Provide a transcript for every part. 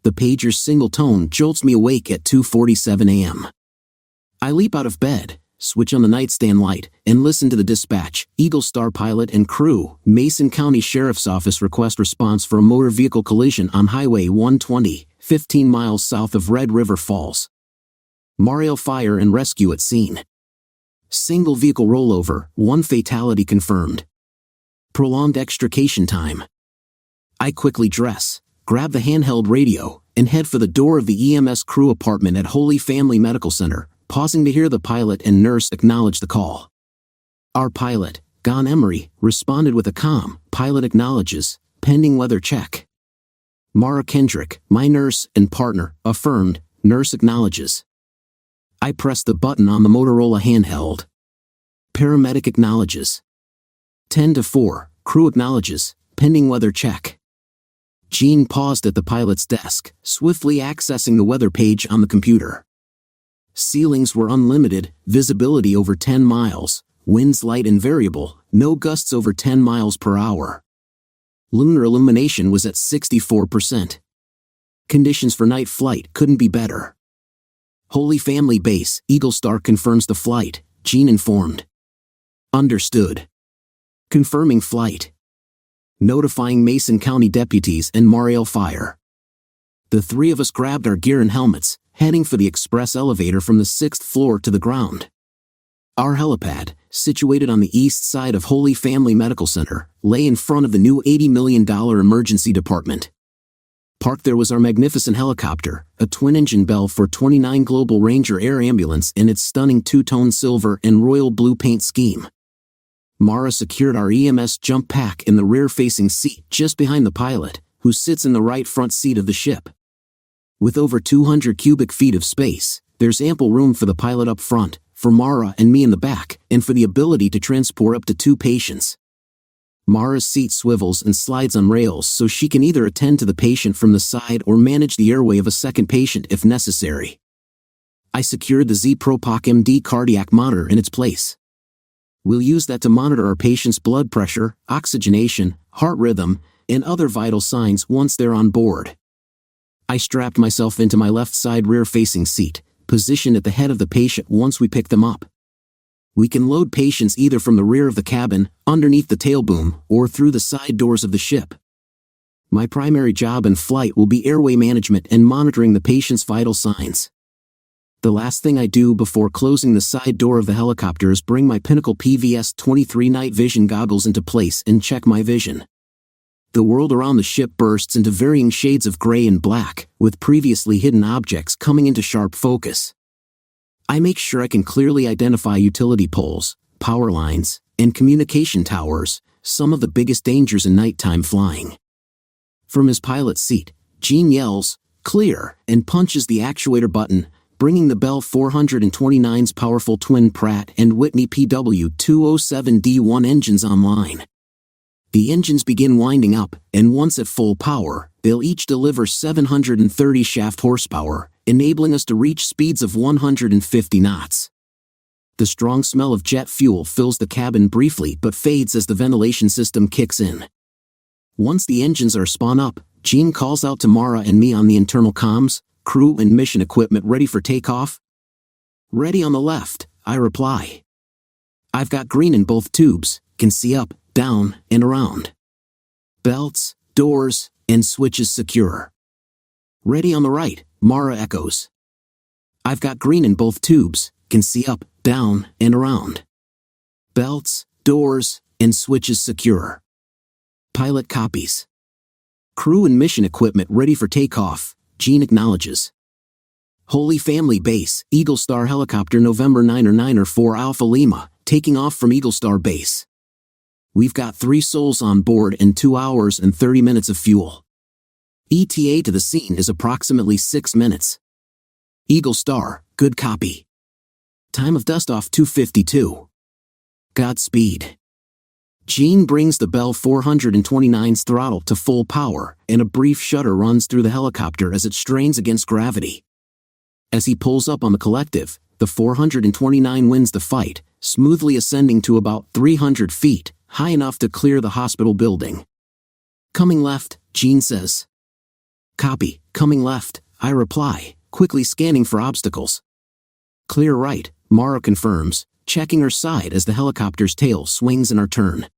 The pager's single tone jolts me awake at 2:47 a.m. I leap out of bed, switch on the nightstand light, and listen to the dispatch. Eagle Star pilot and crew, Mason County Sheriff's Office request response for a motor vehicle collision on Highway 120, 15 miles south of Red River Falls. Mariel fire and rescue at scene. Single vehicle rollover, 1 fatality confirmed. Prolonged extrication time. I quickly dress, grab the handheld radio, and head for the door of the EMS crew apartment at Holy Family Medical Center, pausing to hear the pilot and nurse acknowledge the call. Our pilot, Gon Emery, responded with a calm, "Pilot acknowledges, pending weather check." Mara Kendrick, my nurse and partner, affirmed, "Nurse acknowledges." I pressed the button on the Motorola handheld. Paramedic acknowledges. 10-4, crew acknowledges, pending weather check. Jean paused at the pilot's desk, swiftly accessing the weather page on the computer. Ceilings were unlimited, visibility over 10 miles, winds light and variable, no gusts over 10 miles per hour. Lunar illumination was at 64%. Conditions for night flight couldn't be better. Holy Family Base, Eagle Star confirms the flight, Jean informed. Understood. Confirming flight. Notifying Mason County deputies and Mariel Fire. The three of us grabbed our gear and helmets, heading for the express elevator from the 6th floor to the ground. Our helipad, situated on the east side of Holy Family Medical Center, lay in front of the new $80 million emergency department. Parked there was our magnificent helicopter, a twin-engine Bell 429 Global Ranger Air Ambulance in its stunning two-tone silver and royal blue paint scheme. Mara secured our EMS jump pack in the rear-facing seat just behind the pilot, who sits in the right front seat of the ship. With over 200 cubic feet of space, there's ample room for the pilot up front, for Mara and me in the back, and for the ability to transport up to 2 patients. Mara's seat swivels and slides on rails so she can either attend to the patient from the side or manage the airway of a second patient if necessary. I secured the Z-Pro-Poc MD cardiac monitor in its place. We'll use that to monitor our patient's blood pressure, oxygenation, heart rhythm, and other vital signs once they're on board. I strapped myself into my left side rear-facing seat, positioned at the head of the patient once we pick them up. We can load patients either from the rear of the cabin, underneath the tailboom, or through the side doors of the ship. My primary job in flight will be airway management and monitoring the patient's vital signs. The last thing I do before closing the side door of the helicopter is bring my Pinnacle PVS 23 night vision goggles into place and check my vision. The world around the ship bursts into varying shades of gray and black, with previously hidden objects coming into sharp focus. I make sure I can clearly identify utility poles, power lines, and communication towers, some of the biggest dangers in nighttime flying. From his pilot's seat, Gene yells, "Clear," and punches the actuator button, bringing the Bell 429's powerful twin Pratt & Whitney PW207D1 engines online. The engines begin winding up, and once at full power, they'll each deliver 730 shaft horsepower, enabling us to reach speeds of 150 knots. The strong smell of jet fuel fills the cabin briefly but fades as the ventilation system kicks in. Once the engines are spun up, Gene calls out to Mara and me on the internal comms, "Crew and mission equipment ready for takeoff?" "Ready on the left," I reply. "I've got green in both tubes, can see up, down, and around. Belts, doors, and switches secure." "Ready on the right," Mara echoes. "I've got green in both tubes, can see up, down, and around. Belts, doors, and switches secure." Pilot copies. "Crew and mission equipment ready for takeoff," Gene acknowledges. Holy Family Base, Eagle Star helicopter November 994 Alpha Lima, taking off from Eagle Star Base. We've got 3 souls on board and 2 hours and 30 minutes of fuel. ETA to the scene is approximately 6 minutes. Eagle Star, good copy. Time of dust-off 2:52. Godspeed. Gene brings the Bell 429's throttle to full power, and a brief shudder runs through the helicopter as it strains against gravity. As he pulls up on the collective, the 429 wins the fight, smoothly ascending to about 300 feet, high enough to clear the hospital building. "Coming left," Gene says. "Copy," Coming left, I reply, quickly scanning for obstacles. Clear right, Mara confirms, checking her side as the helicopter's tail swings in our turn.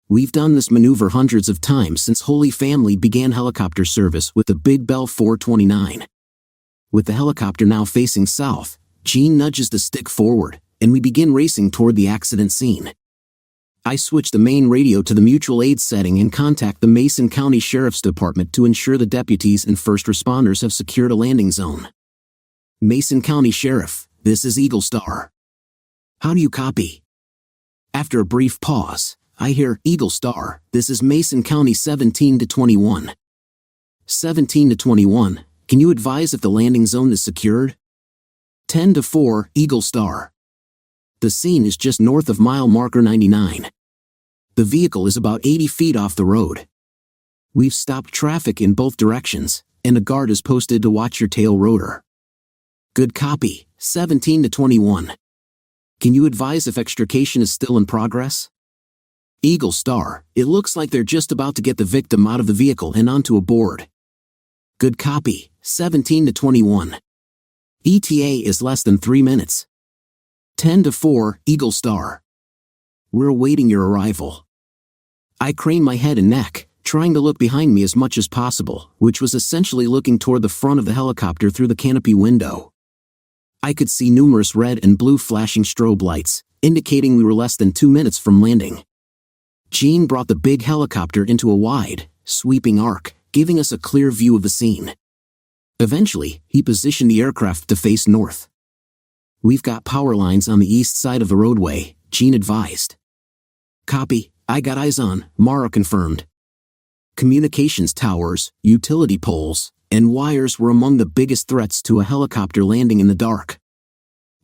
We've done this maneuver hundreds of times since Holy Family began helicopter service with the Big Bell 429. With the helicopter now facing south, Jean nudges the stick forward, and we begin racing toward the accident scene. I switch the main radio to the mutual aid setting and contact the Mason County Sheriff's Department to ensure the deputies and first responders have secured a landing zone. Mason County Sheriff, this is Eagle Star. How do you copy? After a brief pause, I hear, Eagle Star, this is Mason County 17 to 21. 17 to 21, can you advise if the landing zone is secured? 10 to 4, Eagle Star. The scene is just north of mile marker 99. The vehicle is about 80 feet off the road. We've stopped traffic in both directions, and a guard is posted to watch your tail rotor. Good copy, 17 to 21. Can you advise if extrication is still in progress? Eagle Star, it looks like they're just about to get the victim out of the vehicle and onto a board. Good copy, 17 to 21. ETA is less than 3 minutes. 10 to 4, Eagle Star. We're awaiting your arrival. I crane my head and neck, trying to look behind me as much as possible, which was essentially looking toward the front of the helicopter through the canopy window. I could see numerous red and blue flashing strobe lights, indicating we were less than 2 minutes from landing. Jean brought the big helicopter into a wide, sweeping arc, giving us a clear view of the scene. Eventually, he positioned the aircraft to face north. We've got power lines on the east side of the roadway, Jean advised. Copy, I got eyes on, Mara confirmed. Communications towers, utility poles, and wires were among the biggest threats to a helicopter landing in the dark.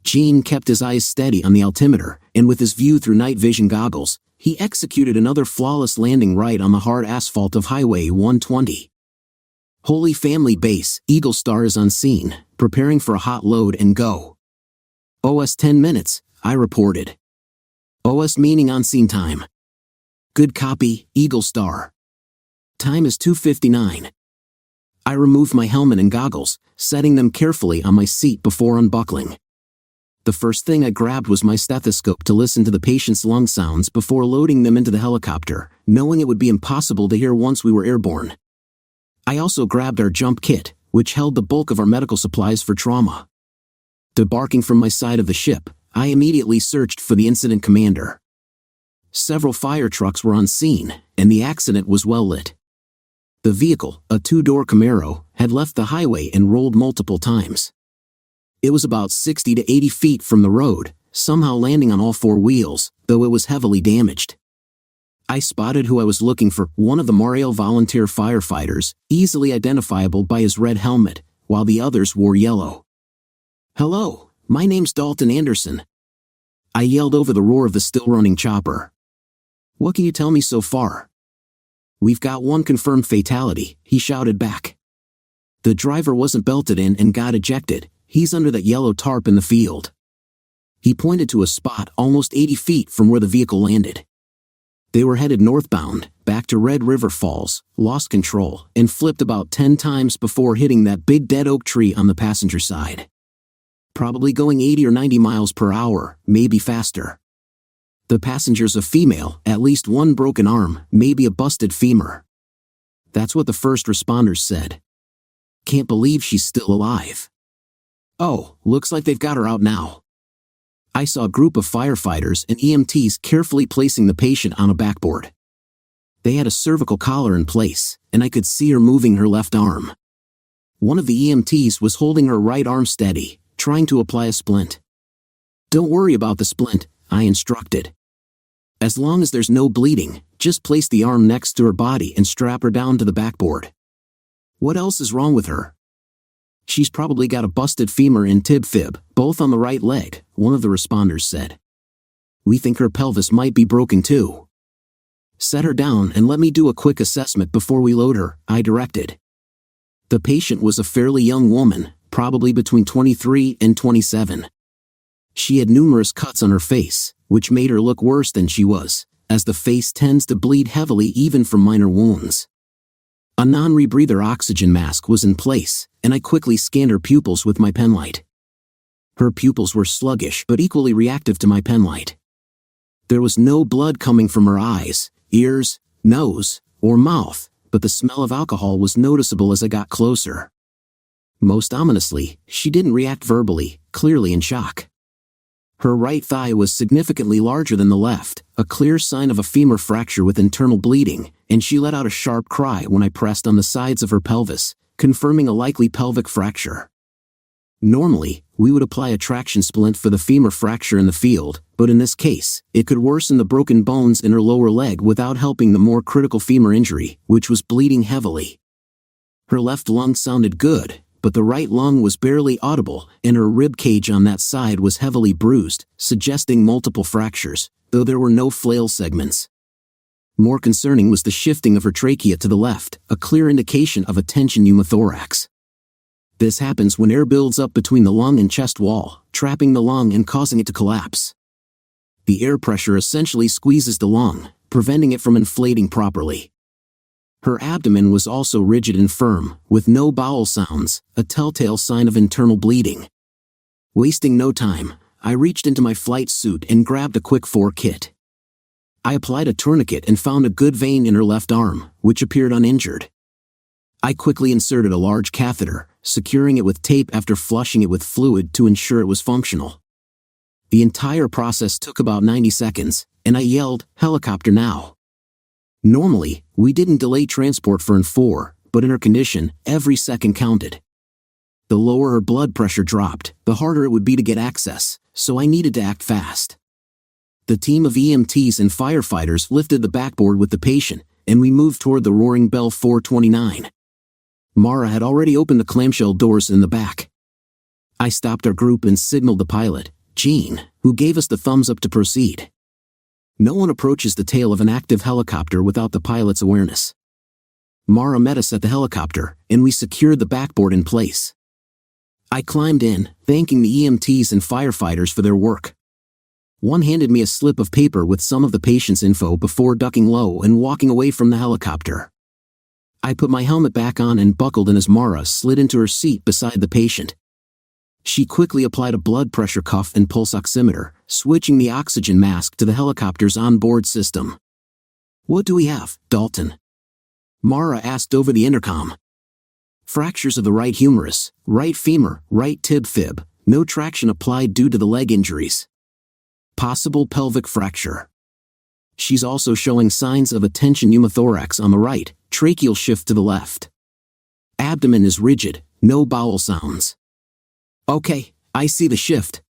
Jean kept his eyes steady on the altimeter, and with his view through night vision goggles, he executed another flawless landing right on the hard asphalt of Highway 120. Holy Family Base, Eagle Star is on scene, preparing for a hot load and go. OS 10 minutes, I reported. OS meaning on scene time. Good copy, Eagle Star. Time is 2:59. I removed my helmet and goggles, setting them carefully on my seat before unbuckling. The first thing I grabbed was my stethoscope to listen to the patient's lung sounds before loading them into the helicopter, knowing it would be impossible to hear once we were airborne. I also grabbed our jump kit, which held the bulk of our medical supplies for trauma. Debarking from my side of the ship, I immediately searched for the incident commander. Several fire trucks were on scene, and the accident was well lit. The vehicle, a 2-door Camaro, had left the highway and rolled multiple times. It was about 60 to 80 feet from the road, somehow landing on all 4 wheels, though it was heavily damaged. I spotted who I was looking for, one of the Mariel volunteer firefighters, easily identifiable by his red helmet, while the others wore yellow. Hello, my name's Dalton Anderson. I yelled over the roar of the still-running chopper. What can you tell me so far? We've got 1 confirmed fatality, he shouted back. The driver wasn't belted in and got ejected. He's under that yellow tarp in the field. He pointed to a spot almost 80 feet from where the vehicle landed. They were headed northbound, back to Red River Falls, lost control, and flipped about 10 times before hitting that big dead oak tree on the passenger side. Probably going 80 or 90 miles per hour, maybe faster. The passenger's a female, at least 1 broken arm, maybe a busted femur. That's what the first responders said. Can't believe she's still alive. Oh, looks like they've got her out now. I saw a group of firefighters and EMTs carefully placing the patient on a backboard. They had a cervical collar in place, and I could see her moving her left arm. One of the EMTs was holding her right arm steady, trying to apply a splint. Don't worry about the splint, I instructed. As long as there's no bleeding, just place the arm next to her body and strap her down to the backboard. What else is wrong with her? She's probably got a busted femur and tib fib, both on the right leg, one of the responders said. We think her pelvis might be broken too. Set her down and let me do a quick assessment before we load her, I directed. The patient was a fairly young woman, probably between 23 and 27. She had numerous cuts on her face, which made her look worse than she was, as the face tends to bleed heavily even from minor wounds. A non-rebreather oxygen mask was in place, and I quickly scanned her pupils with my penlight. Her pupils were sluggish but equally reactive to my penlight. There was no blood coming from her eyes, ears, nose, or mouth, but the smell of alcohol was noticeable as I got closer. Most ominously, she didn't react verbally, clearly in shock. Her right thigh was significantly larger than the left, a clear sign of a femur fracture with internal bleeding, and she let out a sharp cry when I pressed on the sides of her pelvis, confirming a likely pelvic fracture. Normally, we would apply a traction splint for the femur fracture in the field, but in this case, it could worsen the broken bones in her lower leg without helping the more critical femur injury, which was bleeding heavily. Her left lung sounded good, but the right lung was barely audible, and her rib cage on that side was heavily bruised, suggesting multiple fractures, though there were no flail segments. More concerning was the shifting of her trachea to the left, a clear indication of a tension pneumothorax. This happens when air builds up between the lung and chest wall, trapping the lung and causing it to collapse. The air pressure essentially squeezes the lung, preventing it from inflating properly. Her abdomen was also rigid and firm, with no bowel sounds, a telltale sign of internal bleeding. Wasting no time, I reached into my flight suit and grabbed a quick 4 kit. I applied a tourniquet and found a good vein in her left arm, which appeared uninjured. I quickly inserted a large catheter, securing it with tape after flushing it with fluid to ensure it was functional. The entire process took about 90 seconds, and I yelled, "Helicopter now!" Normally, we didn't delay transport for N4, but in her condition, every second counted. The lower her blood pressure dropped, the harder it would be to get access, so I needed to act fast. The team of EMTs and firefighters lifted the backboard with the patient, and we moved toward the Roaring Bell 429. Mara had already opened the clamshell doors in the back. I stopped our group and signaled the pilot, Gene, who gave us the thumbs up to proceed. No one approaches the tail of an active helicopter without the pilot's awareness. Mara met us at the helicopter, and we secured the backboard in place. I climbed in, thanking the EMTs and firefighters for their work. One handed me a slip of paper with some of the patient's info before ducking low and walking away from the helicopter. I put my helmet back on and buckled in as Mara slid into her seat beside the patient. She quickly applied a blood pressure cuff and pulse oximeter, switching the oxygen mask to the helicopter's onboard system. "What do we have, Dalton?" Mara asked over the intercom. "Fractures of the right humerus, right femur, right tib-fib, no traction applied due to the leg injuries. Possible pelvic fracture. She's also showing signs of a tension pneumothorax on the right, tracheal shift to the left. Abdomen is rigid, no bowel sounds." "Okay, I see the shift.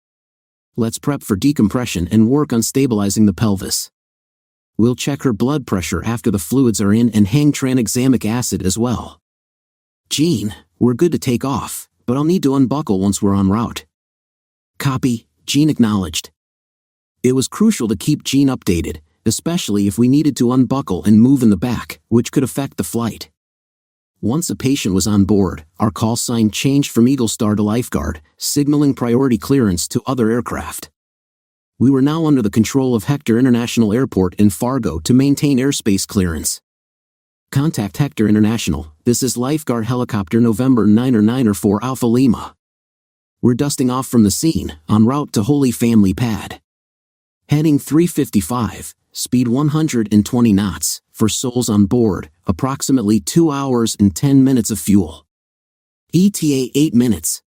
Let's prep for decompression and work on stabilizing the pelvis. We'll check her blood pressure after the fluids are in and hang tranexamic acid as well. Gene, we're good to take off, but I'll need to unbuckle once we're en route." "Copy," Gene acknowledged. It was crucial to keep Gene updated, especially if we needed to unbuckle and move in the back, which could affect the flight. Once a patient was on board, our call sign changed from Eagle Star to Lifeguard, signaling priority clearance to other aircraft. We were now under the control of Hector International Airport in Fargo to maintain airspace clearance. "Contact Hector International, this is Lifeguard Helicopter November 994 Alpha Lima. We're dusting off from the scene, en route to Holy Family Pad. Heading 355, speed 120 knots, for souls on board, approximately 2 hours and 10 minutes of fuel. ETA 8 minutes.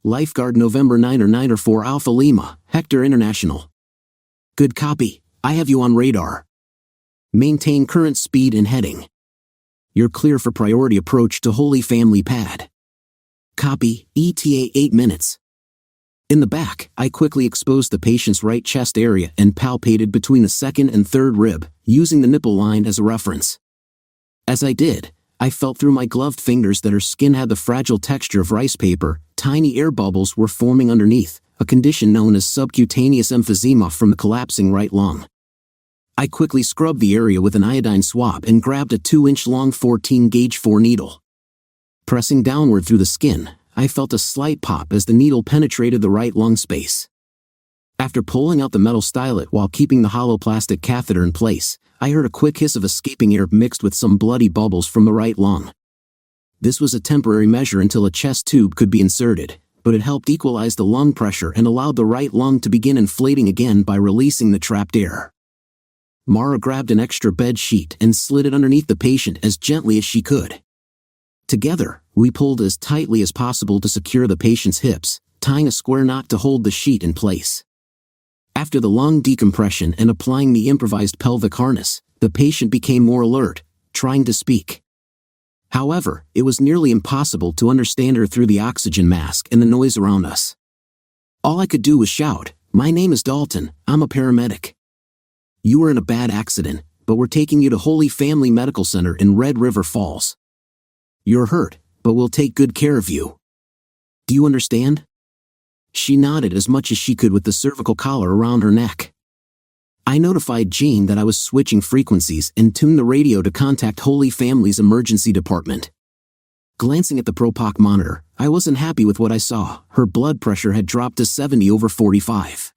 Lifeguard November 994 Alpha Lima, Hector International. Good copy, I have you on radar. Maintain current speed and heading. You're clear for priority approach to Holy Family Pad. Copy, ETA 8 minutes. In the back, I quickly exposed the patient's right chest area and palpated between the second and third rib, using the nipple line as a reference. As I did, I felt through my gloved fingers that her skin had the fragile texture of rice paper. Tiny air bubbles were forming underneath, a condition known as subcutaneous emphysema from the collapsing right lung. I quickly scrubbed the area with an iodine swab and grabbed a 2-inch long 14-gauge 4 needle. Pressing downward through the skin, I felt a slight pop as the needle penetrated the right lung space. After pulling out the metal stylet while keeping the hollow plastic catheter in place, I heard a quick hiss of escaping air mixed with some bloody bubbles from the right lung. This was a temporary measure until a chest tube could be inserted, but it helped equalize the lung pressure and allowed the right lung to begin inflating again by releasing the trapped air. Mara grabbed an extra bed sheet and slid it underneath the patient as gently as she could. Together, we pulled as tightly as possible to secure the patient's hips, tying a square knot to hold the sheet in place. After the lung decompression and applying the improvised pelvic harness, the patient became more alert, trying to speak. However, it was nearly impossible to understand her through the oxygen mask and the noise around us. All I could do was shout, "My name is Dalton, I'm a paramedic. You were in a bad accident, but we're taking you to Holy Family Medical Center in Red River Falls. You're hurt, but we'll take good care of you. Do you understand?" She nodded as much as she could with the cervical collar around her neck. I notified Jean that I was switching frequencies and tuned the radio to contact Holy Family's emergency department. Glancing at the Propok monitor, I wasn't happy with what I saw. Her blood pressure had dropped to 70/45.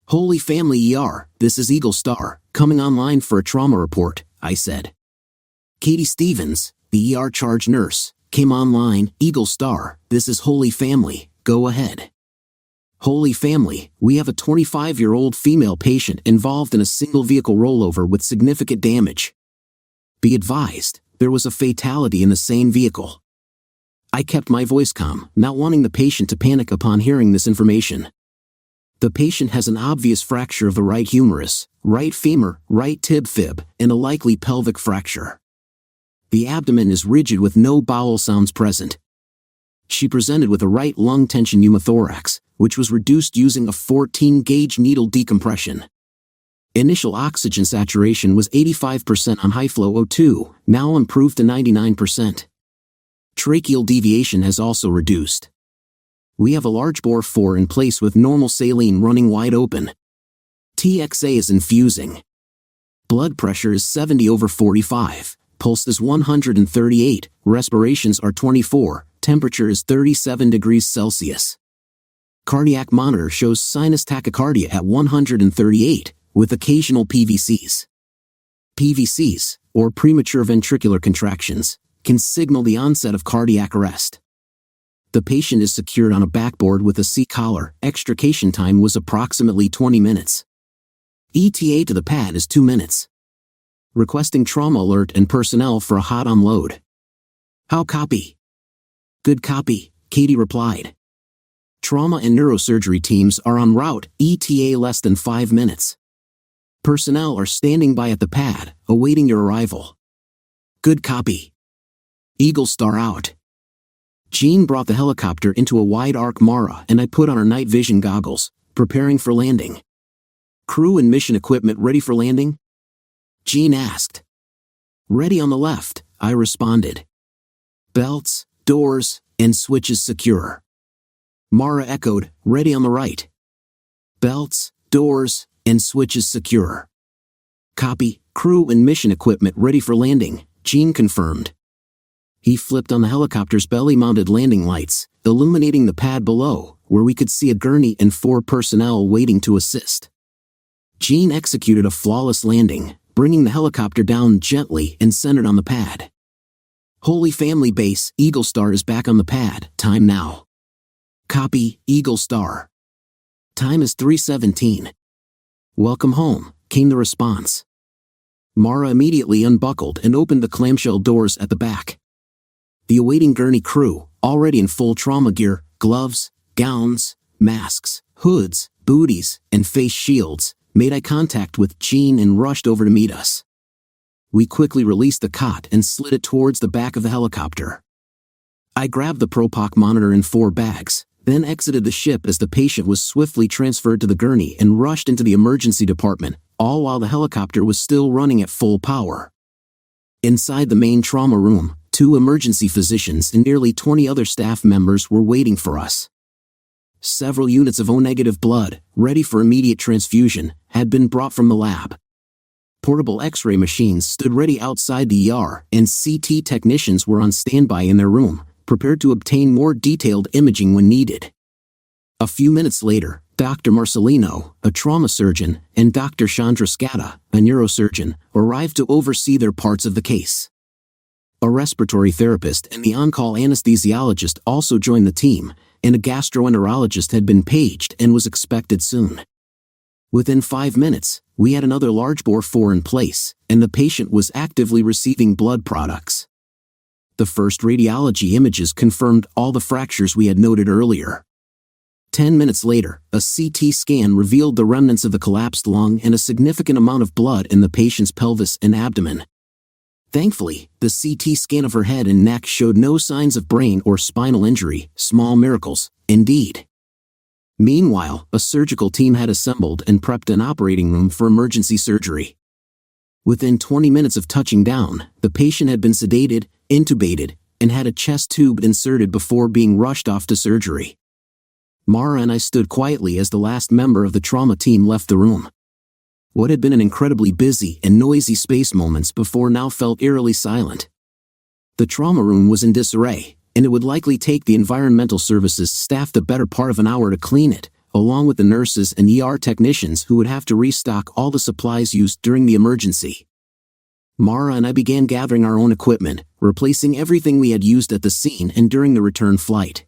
"Holy Family ER, this is Eagle Star, coming online for a trauma report," I said. Katie Stevens, the ER charge nurse, came online. "Eagle Star, this is Holy Family, go ahead." "Holy Family, we have a 25-year-old female patient involved in a single vehicle rollover with significant damage. Be advised, there was a fatality in the same vehicle." I kept my voice calm, not wanting the patient to panic upon hearing this information. "The patient has an obvious fracture of the right humerus, right femur, right tib fib, and a likely pelvic fracture. The abdomen is rigid with no bowel sounds present. She presented with a right lung tension pneumothorax, which was reduced using a 14-gauge needle decompression. Initial oxygen saturation was 85% on high-flow O2, now improved to 99%. Tracheal deviation has also reduced. We have a large bore 4 in place with normal saline running wide open. TXA is infusing. Blood pressure is 70/45, pulse is 138, respirations are 24, temperature is 37 degrees Celsius. Cardiac monitor shows sinus tachycardia at 138, with occasional PVCs. PVCs, or premature ventricular contractions, can signal the onset of cardiac arrest. The patient is secured on a backboard with a C-collar. Extrication time was approximately 20 minutes. ETA to the pad is 2 minutes. Requesting trauma alert and personnel for a hot unload. How copy? Good copy, Katie replied. Trauma and neurosurgery teams are en route, ETA less than 5 minutes. Personnel are standing by at the pad, awaiting your arrival. Good copy. Eagle Star out. Jean brought the helicopter into a wide arc Mara and I put on our night vision goggles, preparing for landing. Crew and mission equipment ready for landing? Jean asked. Ready on the left, I responded. Belts, doors, and switches secure. Mara echoed, ready on the right. Belts, doors, and switches secure. Copy, crew and mission equipment ready for landing, Jean confirmed. He flipped on the helicopter's belly-mounted landing lights, illuminating the pad below, where we could see a gurney and 4 personnel waiting to assist. Jean executed a flawless landing, bringing the helicopter down gently and centered on the pad. Holy Family Base, Eagle Star is back on the pad, time now. Copy, Eagle Star. Time is 3:17. Welcome home, came the response. Mara immediately unbuckled and opened the clamshell doors at the back. The awaiting gurney crew, already in full trauma gear, gloves, gowns, masks, hoods, booties, and face shields, made eye contact with Jean and rushed over to meet us. We quickly released the cot and slid it towards the back of the helicopter. I grabbed the Propok monitor in 4 bags, then exited the ship as the patient was swiftly transferred to the gurney and rushed into the emergency department, all while the helicopter was still running at full power. Inside the main trauma room, 2 emergency physicians and nearly 20 other staff members were waiting for us. Several units of O-negative blood, ready for immediate transfusion, had been brought from the lab. Portable X-ray machines stood ready outside the ER, and CT technicians were on standby in their room, prepared to obtain more detailed imaging when needed. A few minutes later, Dr. Marcelino, a trauma surgeon, and Dr. Chandra Scatta, a neurosurgeon, arrived to oversee their parts of the case. A respiratory therapist and the on-call anesthesiologist also joined the team, and a gastroenterologist had been paged and was expected soon. Within 5 minutes, we had another large bore 4 in place, and the patient was actively receiving blood products. The first radiology images confirmed all the fractures we had noted earlier. 10 minutes later, a CT scan revealed the remnants of the collapsed lung and a significant amount of blood in the patient's pelvis and abdomen. Thankfully, the CT scan of her head and neck showed no signs of brain or spinal injury. Small miracles, indeed. Meanwhile, a surgical team had assembled and prepped an operating room for emergency surgery. Within 20 minutes of touching down, the patient had been sedated, intubated, and had a chest tube inserted before being rushed off to surgery. Mara and I stood quietly as the last member of the trauma team left the room. What had been an incredibly busy and noisy space moments before now felt eerily silent. The trauma room was in disarray, and it would likely take the environmental services staff the better part of an hour to clean it, along with the nurses and ER technicians who would have to restock all the supplies used during the emergency. Mara and I began gathering our own equipment, replacing everything we had used at the scene and during the return flight.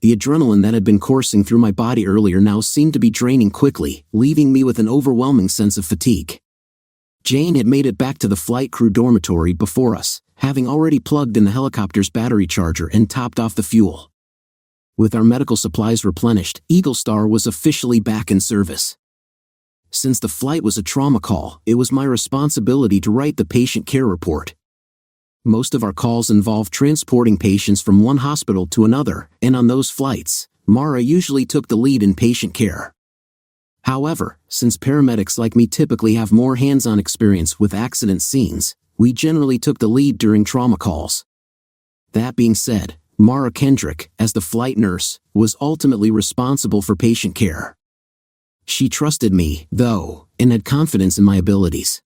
The adrenaline that had been coursing through my body earlier now seemed to be draining quickly, leaving me with an overwhelming sense of fatigue. Jane had made it back to the flight crew dormitory before us, having already plugged in the helicopter's battery charger and topped off the fuel. With our medical supplies replenished, Eagle Star was officially back in service. Since the flight was a trauma call, it was my responsibility to write the patient care report. Most of our calls involved transporting patients from one hospital to another, and on those flights, Mara usually took the lead in patient care. However, since paramedics like me typically have more hands-on experience with accident scenes, we generally took the lead during trauma calls. That being said, Mara Kendrick, as the flight nurse, was ultimately responsible for patient care. She trusted me, though, and had confidence in my abilities.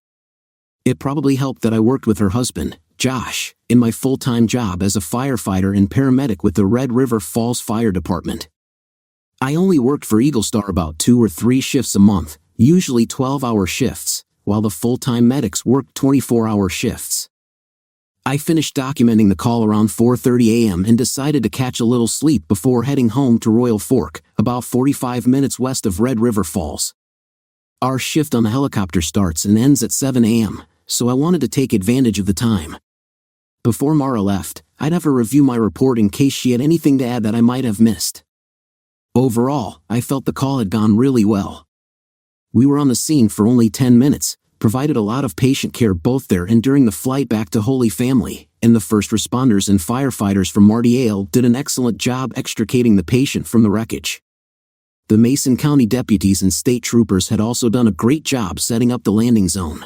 It probably helped that I worked with her husband, Josh, in my full-time job as a firefighter and paramedic with the Red River Falls Fire Department. I only worked for Eagle Star about 2 or 3 shifts a month, usually 12-hour shifts, while the full-time medics worked 24-hour shifts. I finished documenting the call around 4:30 a.m. and decided to catch a little sleep before heading home to Royal Fork, about 45 minutes west of Red River Falls. Our shift on the helicopter starts and ends at 7 a.m., so I wanted to take advantage of the time. Before Mara left, I'd have her review my report in case she had anything to add that I might have missed. Overall, I felt the call had gone really well. We were on the scene for only 10 minutes, provided a lot of patient care both there and during the flight back to Holy Family, and the first responders and firefighters from Marty Ale did an excellent job extricating the patient from the wreckage. The Mason County deputies and state troopers had also done a great job setting up the landing zone.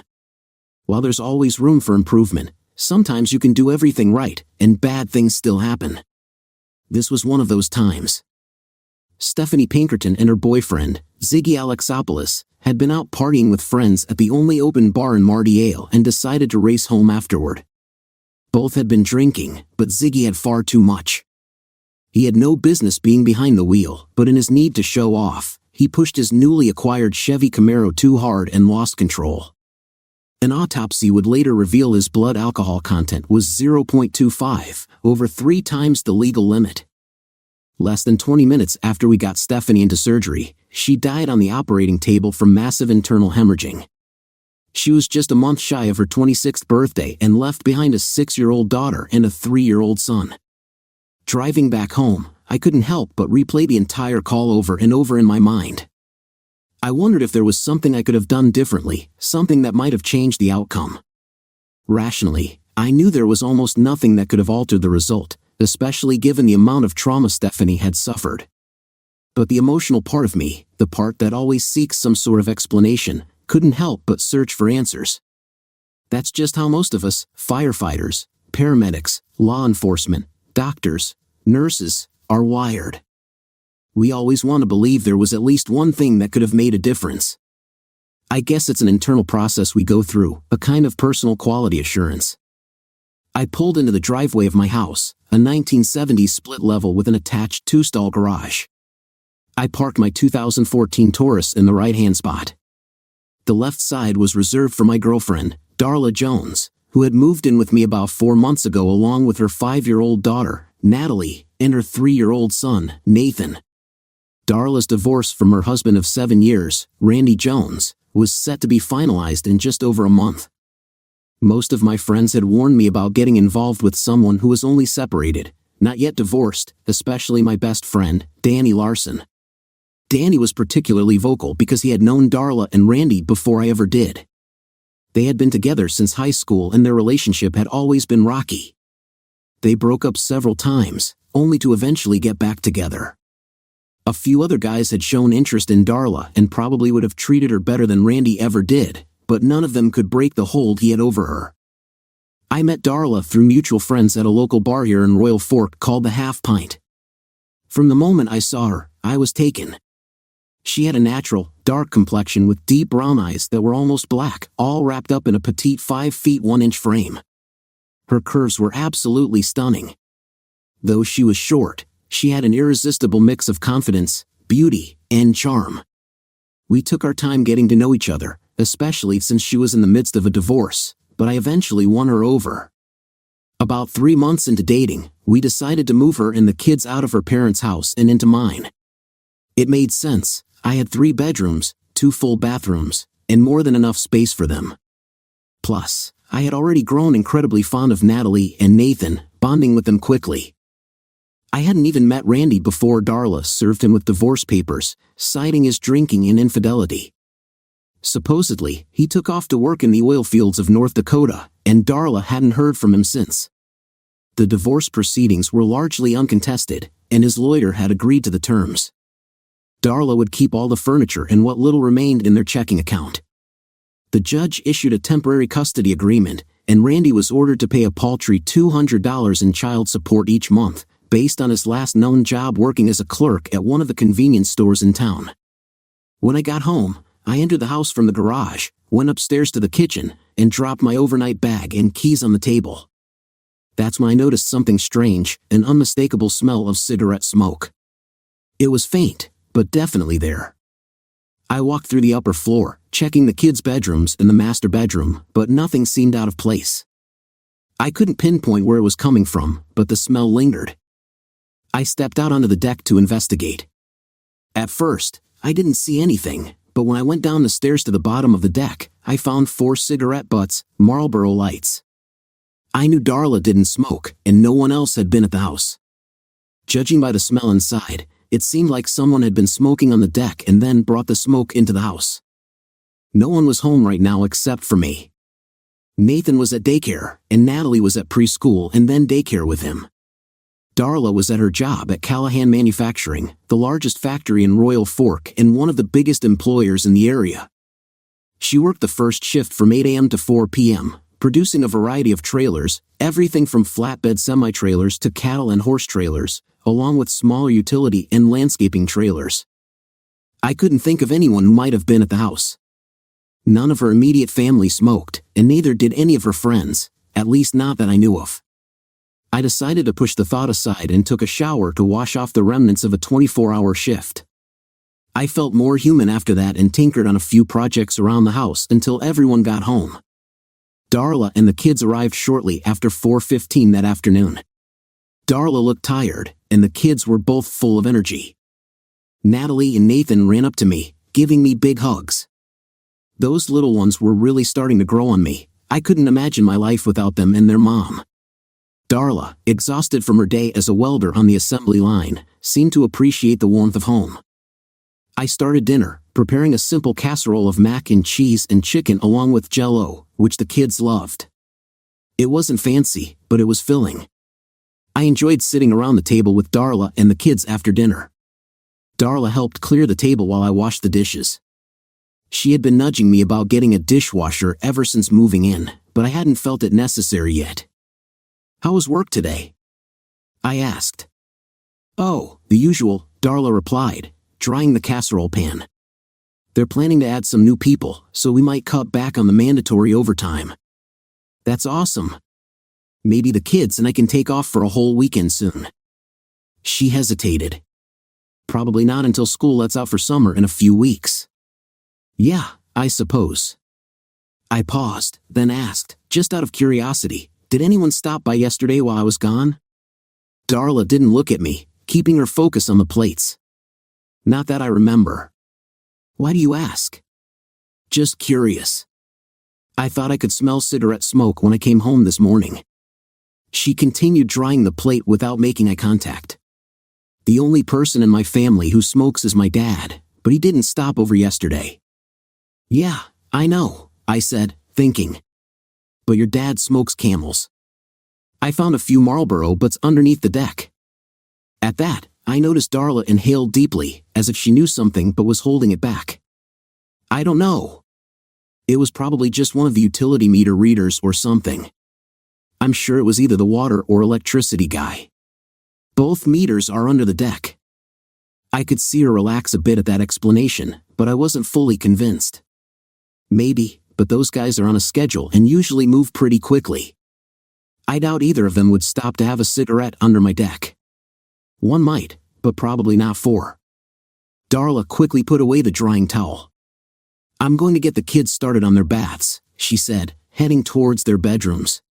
While there's always room for improvement, sometimes you can do everything right, and bad things still happen. This was one of those times. Stephanie Pinkerton and her boyfriend, Ziggy Alexopoulos, had been out partying with friends at the only open bar in Marty Ale and decided to race home afterward. Both had been drinking, but Ziggy had far too much. He had no business being behind the wheel, but in his need to show off, he pushed his newly acquired Chevy Camaro too hard and lost control. An autopsy would later reveal his blood alcohol content was 0.25, over 3 times the legal limit. Less than 20 minutes after we got Stephanie into surgery, she died on the operating table from massive internal hemorrhaging. She was just a month shy of her 26th birthday and left behind a 6-year-old daughter and a 3-year-old son. Driving back home, I couldn't help but replay the entire call over and over in my mind. I wondered if there was something I could have done differently, something that might have changed the outcome. Rationally, I knew there was almost nothing that could have altered the result, especially given the amount of trauma Stephanie had suffered. But the emotional part of me, the part that always seeks some sort of explanation, couldn't help but search for answers. That's just how most of us, firefighters, paramedics, law enforcement, doctors, nurses, are wired. We always want to believe there was at least one thing that could have made a difference. I guess it's an internal process we go through, a kind of personal quality assurance. I pulled into the driveway of my house, a 1970s split level with an attached 2-stall garage. I parked my 2014 Taurus in the right-hand spot. The left side was reserved for my girlfriend, Darla Jones, who had moved in with me about 4 months ago along with her 5-year-old daughter, Natalie, and her 3-year-old son, Nathan. Darla's divorce from her husband of 7 years, Randy Jones, was set to be finalized in just over a month. Most of my friends had warned me about getting involved with someone who was only separated, not yet divorced, especially my best friend, Danny Larson. Danny was particularly vocal because he had known Darla and Randy before I ever did. They had been together since high school and their relationship had always been rocky. They broke up several times, only to eventually get back together. A few other guys had shown interest in Darla and probably would have treated her better than Randy ever did, but none of them could break the hold he had over her. I met Darla through mutual friends at a local bar here in Royal Fork called the Half Pint. From the moment I saw her, I was taken. She had a natural, dark complexion with deep brown eyes that were almost black, all wrapped up in a petite 5 feet 1 inch frame. Her curves were absolutely stunning. Though she was short, she had an irresistible mix of confidence, beauty, and charm. We took our time getting to know each other, especially since she was in the midst of a divorce, but I eventually won her over. About 3 months into dating, we decided to move her and the kids out of her parents' house and into mine. It made sense. I had 3 bedrooms, 2 full bathrooms, and more than enough space for them. Plus, I had already grown incredibly fond of Natalie and Nathan, bonding with them quickly. I hadn't even met Randy before Darla served him with divorce papers, citing his drinking and infidelity. Supposedly, he took off to work in the oil fields of North Dakota, and Darla hadn't heard from him since. The divorce proceedings were largely uncontested, and his lawyer had agreed to the terms. Darla would keep all the furniture and what little remained in their checking account. The judge issued a temporary custody agreement, and Randy was ordered to pay a paltry $200 in child support each month, based on his last known job working as a clerk at one of the convenience stores in town. When I got home, I entered the house from the garage, went upstairs to the kitchen, and dropped my overnight bag and keys on the table. That's when I noticed something strange, an unmistakable smell of cigarette smoke. It was faint, but definitely there. I walked through the upper floor, checking the kids' bedrooms and the master bedroom, but nothing seemed out of place. I couldn't pinpoint where it was coming from, but the smell lingered. I stepped out onto the deck to investigate. At first, I didn't see anything, but when I went down the stairs to the bottom of the deck, I found 4 cigarette butts, Marlboro Lights. I knew Darla didn't smoke, and no one else had been at the house. Judging by the smell inside, it seemed like someone had been smoking on the deck and then brought the smoke into the house. No one was home right now except for me. Nathan was at daycare, and Natalie was at preschool and then daycare with him. Darla was at her job at Callahan Manufacturing, the largest factory in Royal Fork and one of the biggest employers in the area. She worked the first shift from 8 a.m. to 4 p.m., producing a variety of trailers, everything from flatbed semi-trailers to cattle and horse trailers, along with smaller utility and landscaping trailers. I couldn't think of anyone who might have been at the house. None of her immediate family smoked, and neither did any of her friends, at least not that I knew of. I decided to push the thought aside and took a shower to wash off the remnants of a 24-hour shift. I felt more human after that and tinkered on a few projects around the house until everyone got home. Darla and the kids arrived shortly after 4:15 that afternoon. Darla looked tired, and the kids were both full of energy. Natalie and Nathan ran up to me, giving me big hugs. Those little ones were really starting to grow on me. I couldn't imagine my life without them and their mom. Darla, exhausted from her day as a welder on the assembly line, seemed to appreciate the warmth of home. I started dinner, preparing a simple casserole of mac and cheese and chicken along with Jell-O, which the kids loved. It wasn't fancy, but it was filling. I enjoyed sitting around the table with Darla and the kids after dinner. Darla helped clear the table while I washed the dishes. She had been nudging me about getting a dishwasher ever since moving in, but I hadn't felt it necessary yet. "How was work today?" I asked. "Oh, the usual," Darla replied, drying the casserole pan. "They're planning to add some new people, so we might cut back on the mandatory overtime." "That's awesome. Maybe the kids and I can take off for a whole weekend soon." She hesitated. Probably not until school lets out for summer in a few weeks. Yeah, I suppose. I paused, then asked, just out of curiosity, did anyone stop by yesterday while I was gone? Darla didn't look at me, keeping her focus on the plates. Not that I remember. Why do you ask? Just curious. I thought I could smell cigarette smoke when I came home this morning. She continued drying the plate without making eye contact. The only person in my family who smokes is my dad, but he didn't stop over yesterday. Yeah, I know, I said, thinking. But your dad smokes Camels. I found a few Marlboro butts underneath the deck. At that, I noticed Darla inhaled deeply, as if she knew something but was holding it back. I don't know. It was probably just one of the utility meter readers or something. I'm sure it was either the water or electricity guy. Both meters are under the deck. I could see her relax a bit at that explanation, but I wasn't fully convinced. Maybe, but those guys are on a schedule and usually move pretty quickly. I doubt either of them would stop to have a cigarette under my deck. One might, but probably not four. Darla quickly put away the drying towel. I'm going to get the kids started on their baths, she said, heading towards their bedrooms.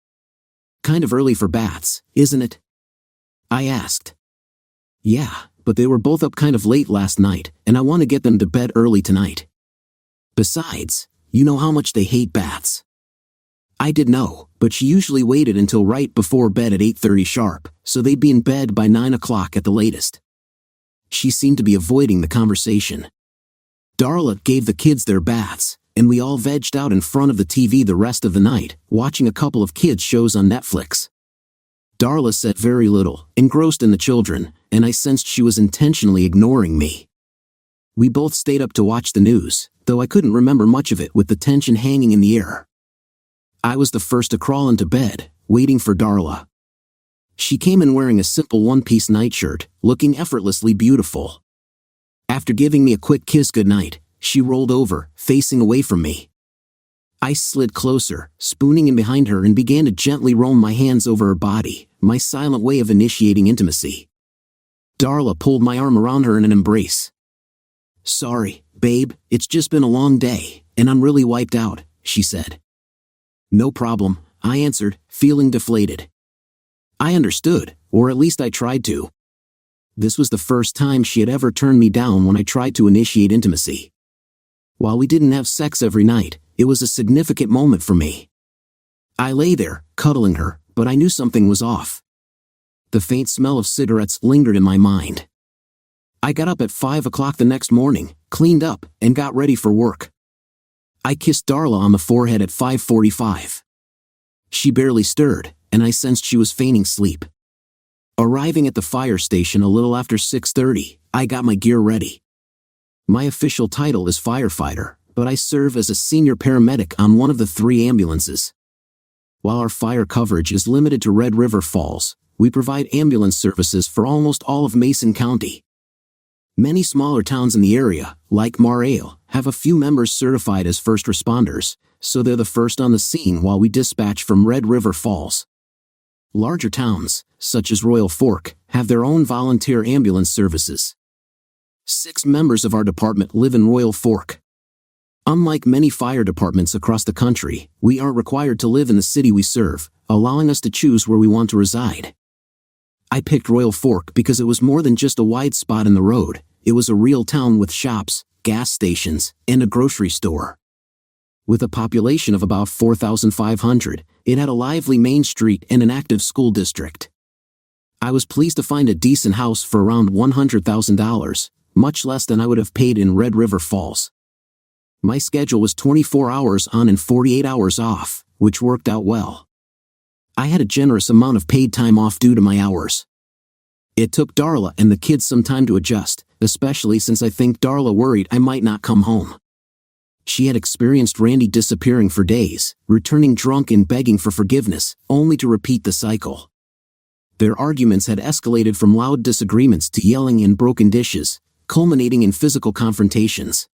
Kind of early for baths, isn't it? I asked. Yeah, but they were both up kind of late last night, and I want to get them to bed early tonight. Besides, you know how much they hate baths. I did know, but she usually waited until right before bed at 8:30 sharp, so they'd be in bed by 9 o'clock at the latest. She seemed to be avoiding the conversation. Darla gave the kids their baths, and we all vegged out in front of the TV the rest of the night, watching a couple of kids' shows on Netflix. Darla said very little, engrossed in the children, and I sensed she was intentionally ignoring me. We both stayed up to watch the news, though I couldn't remember much of it with the tension hanging in the air. I was the first to crawl into bed, waiting for Darla. She came in wearing a simple one-piece nightshirt, looking effortlessly beautiful. After giving me a quick kiss goodnight, she rolled over, facing away from me. I slid closer, spooning in behind her and began to gently roam my hands over her body, my silent way of initiating intimacy. Darla pulled my arm around her in an embrace. Sorry, babe, it's just been a long day, and I'm really wiped out, she said. No problem, I answered, feeling deflated. I understood, or at least I tried to. This was the first time she had ever turned me down when I tried to initiate intimacy. While we didn't have sex every night, it was a significant moment for me. I lay there, cuddling her, but I knew something was off. The faint smell of cigarettes lingered in my mind. I got up at 5 o'clock the next morning, cleaned up, and got ready for work. I kissed Darla on the forehead at 5:45. She barely stirred, and I sensed she was feigning sleep. Arriving at the fire station a little after 6:30, I got my gear ready. My official title is firefighter, but I serve as a senior paramedic on one of the 3 ambulances. While our fire coverage is limited to Red River Falls, we provide ambulance services for almost all of Mason County. Many smaller towns in the area, like Mar-Ale, have a few members certified as first responders, so they're the first on the scene while we dispatch from Red River Falls. Larger towns, such as Royal Fork, have their own volunteer ambulance services. 6 members of our department live in Royal Fork. Unlike many fire departments across the country, we aren't required to live in the city we serve, allowing us to choose where we want to reside. I picked Royal Fork because it was more than just a wide spot in the road. It was a real town with shops, gas stations, and a grocery store. With a population of about 4,500, it had a lively main street and an active school district. I was pleased to find a decent house for around $100,000, much less than I would have paid in Red River Falls. My schedule was 24 hours on and 48 hours off, which worked out well. I had a generous amount of paid time off due to my hours. It took Darla and the kids some time to adjust, especially since I think Darla worried I might not come home. She had experienced Randy disappearing for days, returning drunk and begging for forgiveness, only to repeat the cycle. Their arguments had escalated from loud disagreements to yelling and broken dishes, culminating in physical confrontations.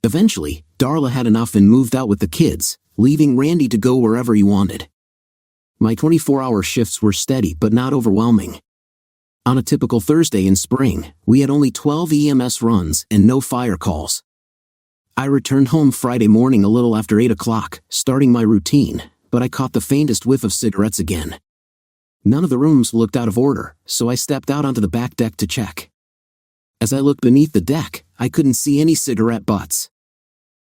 Eventually, Darla had enough and moved out with the kids, leaving Randy to go wherever he wanted. My 24-hour shifts were steady but not overwhelming. On a typical Thursday in spring, we had only 12 EMS runs and no fire calls. I returned home Friday morning a little after 8 o'clock, starting my routine, but I caught the faintest whiff of cigarettes again. None of the rooms looked out of order, so I stepped out onto the back deck to check. As I looked beneath the deck, I couldn't see any cigarette butts.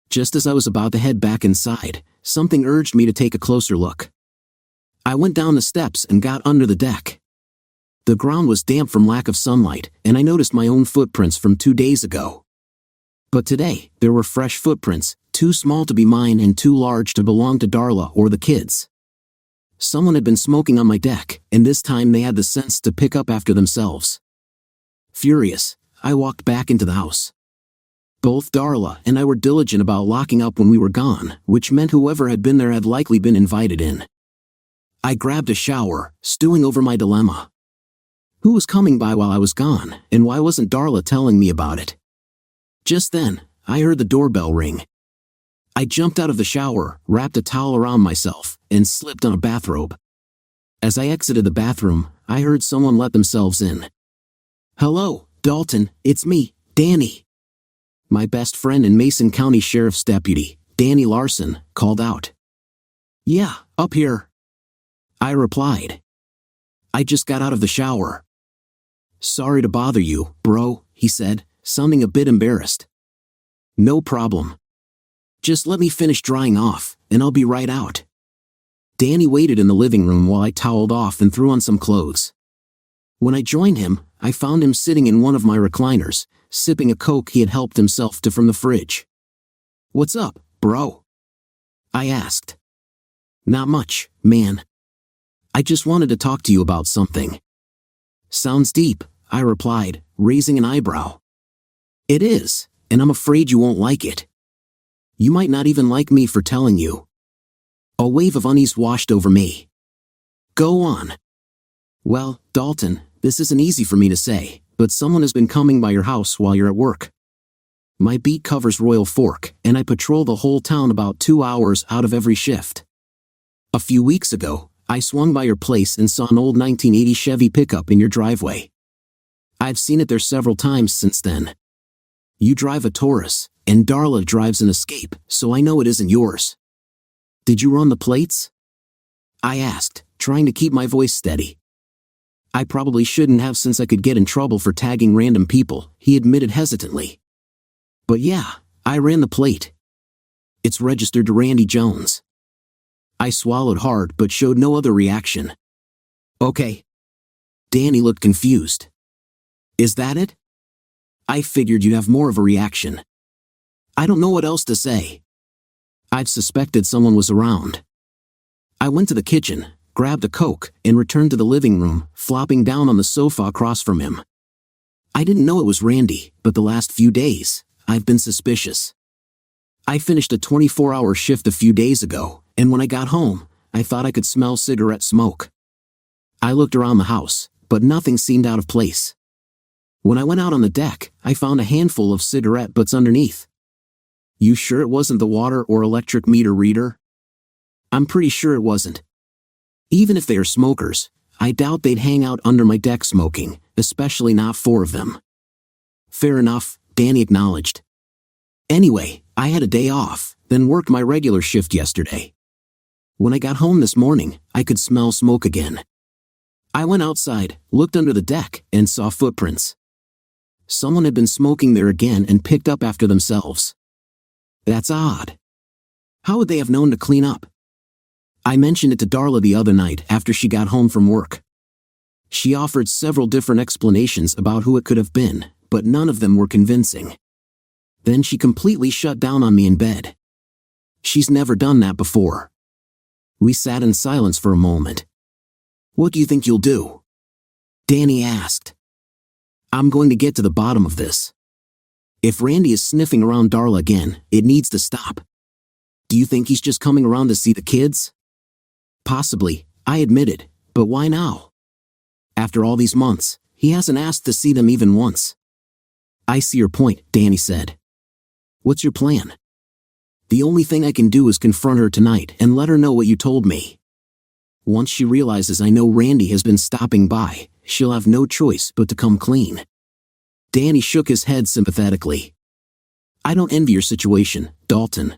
Just as I was about to head back inside, something urged me to take a closer look. I went down the steps and got under the deck. The ground was damp from lack of sunlight, and I noticed my own footprints from 2 days ago. But today, there were fresh footprints, too small to be mine and too large to belong to Darla or the kids. Someone had been smoking on my deck, and this time they had the sense to pick up after themselves. Furious, I walked back into the house. Both Darla and I were diligent about locking up when we were gone, which meant whoever had been there had likely been invited in. I grabbed a shower, stewing over my dilemma. Who was coming by while I was gone, and why wasn't Darla telling me about it? Just then, I heard the doorbell ring. I jumped out of the shower, wrapped a towel around myself, and slipped on a bathrobe. As I exited the bathroom, I heard someone let themselves in. "Hello, Dalton, it's me, Danny." My best friend and Mason County Sheriff's Deputy, Danny Larson, called out. "Yeah, up here," I replied. "I just got out of the shower." "Sorry to bother you, bro," he said, sounding a bit embarrassed. "No problem. Just let me finish drying off, and I'll be right out." Danny waited in the living room while I toweled off and threw on some clothes. When I joined him, I found him sitting in one of my recliners, sipping a Coke he had helped himself to from the fridge. "What's up, bro?" I asked. "Not much, man. I just wanted to talk to you about something." "Sounds deep," I replied, raising an eyebrow. "It is, and I'm afraid you won't like it. You might not even like me for telling you." A wave of unease washed over me. "Go on." "Well, Dalton, this isn't easy for me to say, but someone has been coming by your house while you're at work. My beat covers Royal Fork, and I patrol the whole town about 2 hours out of every shift. A few weeks ago, I swung by your place and saw an old 1980 Chevy pickup in your driveway. I've seen it there several times since then. You drive a Taurus, and Darla drives an Escape, so I know it isn't yours. Did you run the plates?" I asked, trying to keep my voice steady. "I probably shouldn't have since I could get in trouble for tagging random people," he admitted hesitantly. "But yeah, I ran the plate. It's registered to Randy Jones." I swallowed hard but showed no other reaction. "Okay." Danny looked confused. "Is that it?" I figured you'd have more of a reaction. I don't know what else to say. I've suspected someone was around. I went to the kitchen, grabbed a Coke, and returned to the living room, flopping down on the sofa across from him. I didn't know it was Randy, but the last few days, I've been suspicious. I finished a 24-hour shift a few days ago, and when I got home, I thought I could smell cigarette smoke. I looked around the house, but nothing seemed out of place. When I went out on the deck, I found a handful of cigarette butts underneath. You sure it wasn't the water or electric meter reader? I'm pretty sure it wasn't. Even if they are smokers, I doubt they'd hang out under my deck smoking, especially not 4 of them. Fair enough, Danny acknowledged. Anyway, I had a day off, then worked my regular shift yesterday. When I got home this morning, I could smell smoke again. I went outside, looked under the deck, and saw footprints. Someone had been smoking there again and picked up after themselves. That's odd. How would they have known to clean up? I mentioned it to Darla the other night after she got home from work. She offered several different explanations about who it could have been, but none of them were convincing. Then she completely shut down on me in bed. She's never done that before. We sat in silence for a moment. "What do you think you'll do?" Danny asked. "I'm going to get to the bottom of this. If Randy is sniffing around Darla again, it needs to stop. Do you think he's just coming around to see the kids?" "Possibly," I admitted, "but why now? After all these months, he hasn't asked to see them even once." "I see your point," Danny said. "What's your plan?" "The only thing I can do is confront her tonight and let her know what you told me. Once she realizes I know Randy has been stopping by, she'll have no choice but to come clean. Danny shook his head sympathetically. I don't envy your situation, Dalton.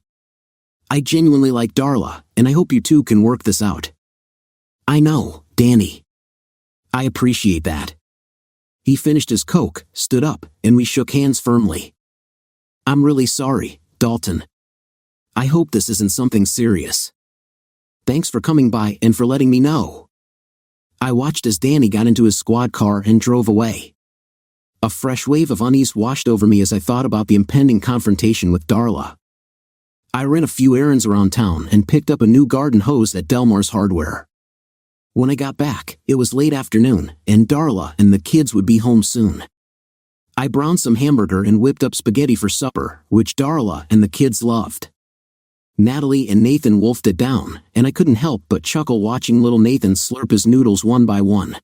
I genuinely like Darla, and I hope you two can work this out. I know, Danny. I appreciate that. He finished his Coke, stood up, and we shook hands firmly. I'm really sorry, Dalton. I hope this isn't something serious. Thanks for coming by and for letting me know. I watched as Danny got into his squad car and drove away. A fresh wave of unease washed over me as I thought about the impending confrontation with Darla. I ran a few errands around town and picked up a new garden hose at Delmore's Hardware. When I got back, it was late afternoon, and Darla and the kids would be home soon. I browned some hamburger and whipped up spaghetti for supper, which Darla and the kids loved. Natalie and Nathan wolfed it down, and I couldn't help but chuckle watching little Nathan slurp his noodles one by one.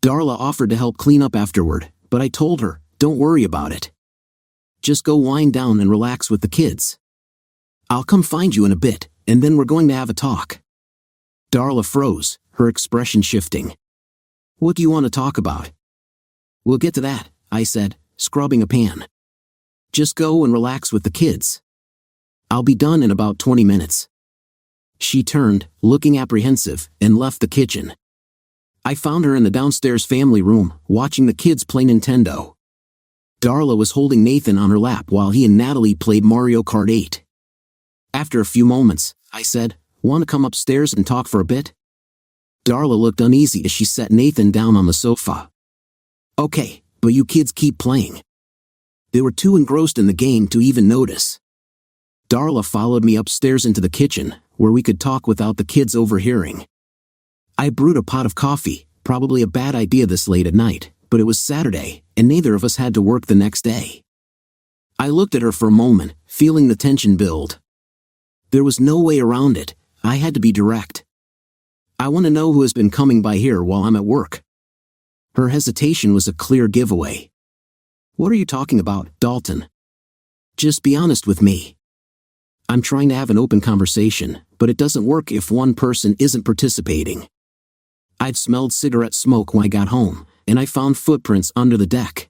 Darla offered to help clean up afterward, but I told her, don't worry about it. Just go wind down and relax with the kids. I'll come find you in a bit, and then we're going to have a talk. Darla froze, her expression shifting. What do you want to talk about? We'll get to that, I said, scrubbing a pan. Just go and relax with the kids. I'll be done in about 20 minutes. She turned, looking apprehensive, and left the kitchen. I found her in the downstairs family room, watching the kids play Nintendo. Darla was holding Nathan on her lap while he and Natalie played Mario Kart 8. After a few moments, I said, Want to come upstairs and talk for a bit? Darla looked uneasy as she set Nathan down on the sofa. Okay, but you kids keep playing. They were too engrossed in the game to even notice. Darla followed me upstairs into the kitchen, where we could talk without the kids overhearing. I brewed a pot of coffee, probably a bad idea this late at night, but it was Saturday, and neither of us had to work the next day. I looked at her for a moment, feeling the tension build. There was no way around it. I had to be direct. I want to know who has been coming by here while I'm at work. Her hesitation was a clear giveaway. What are you talking about, Dalton? Just be honest with me. I'm trying to have an open conversation, but it doesn't work if one person isn't participating. I'd smelled cigarette smoke when I got home, and I found footprints under the deck.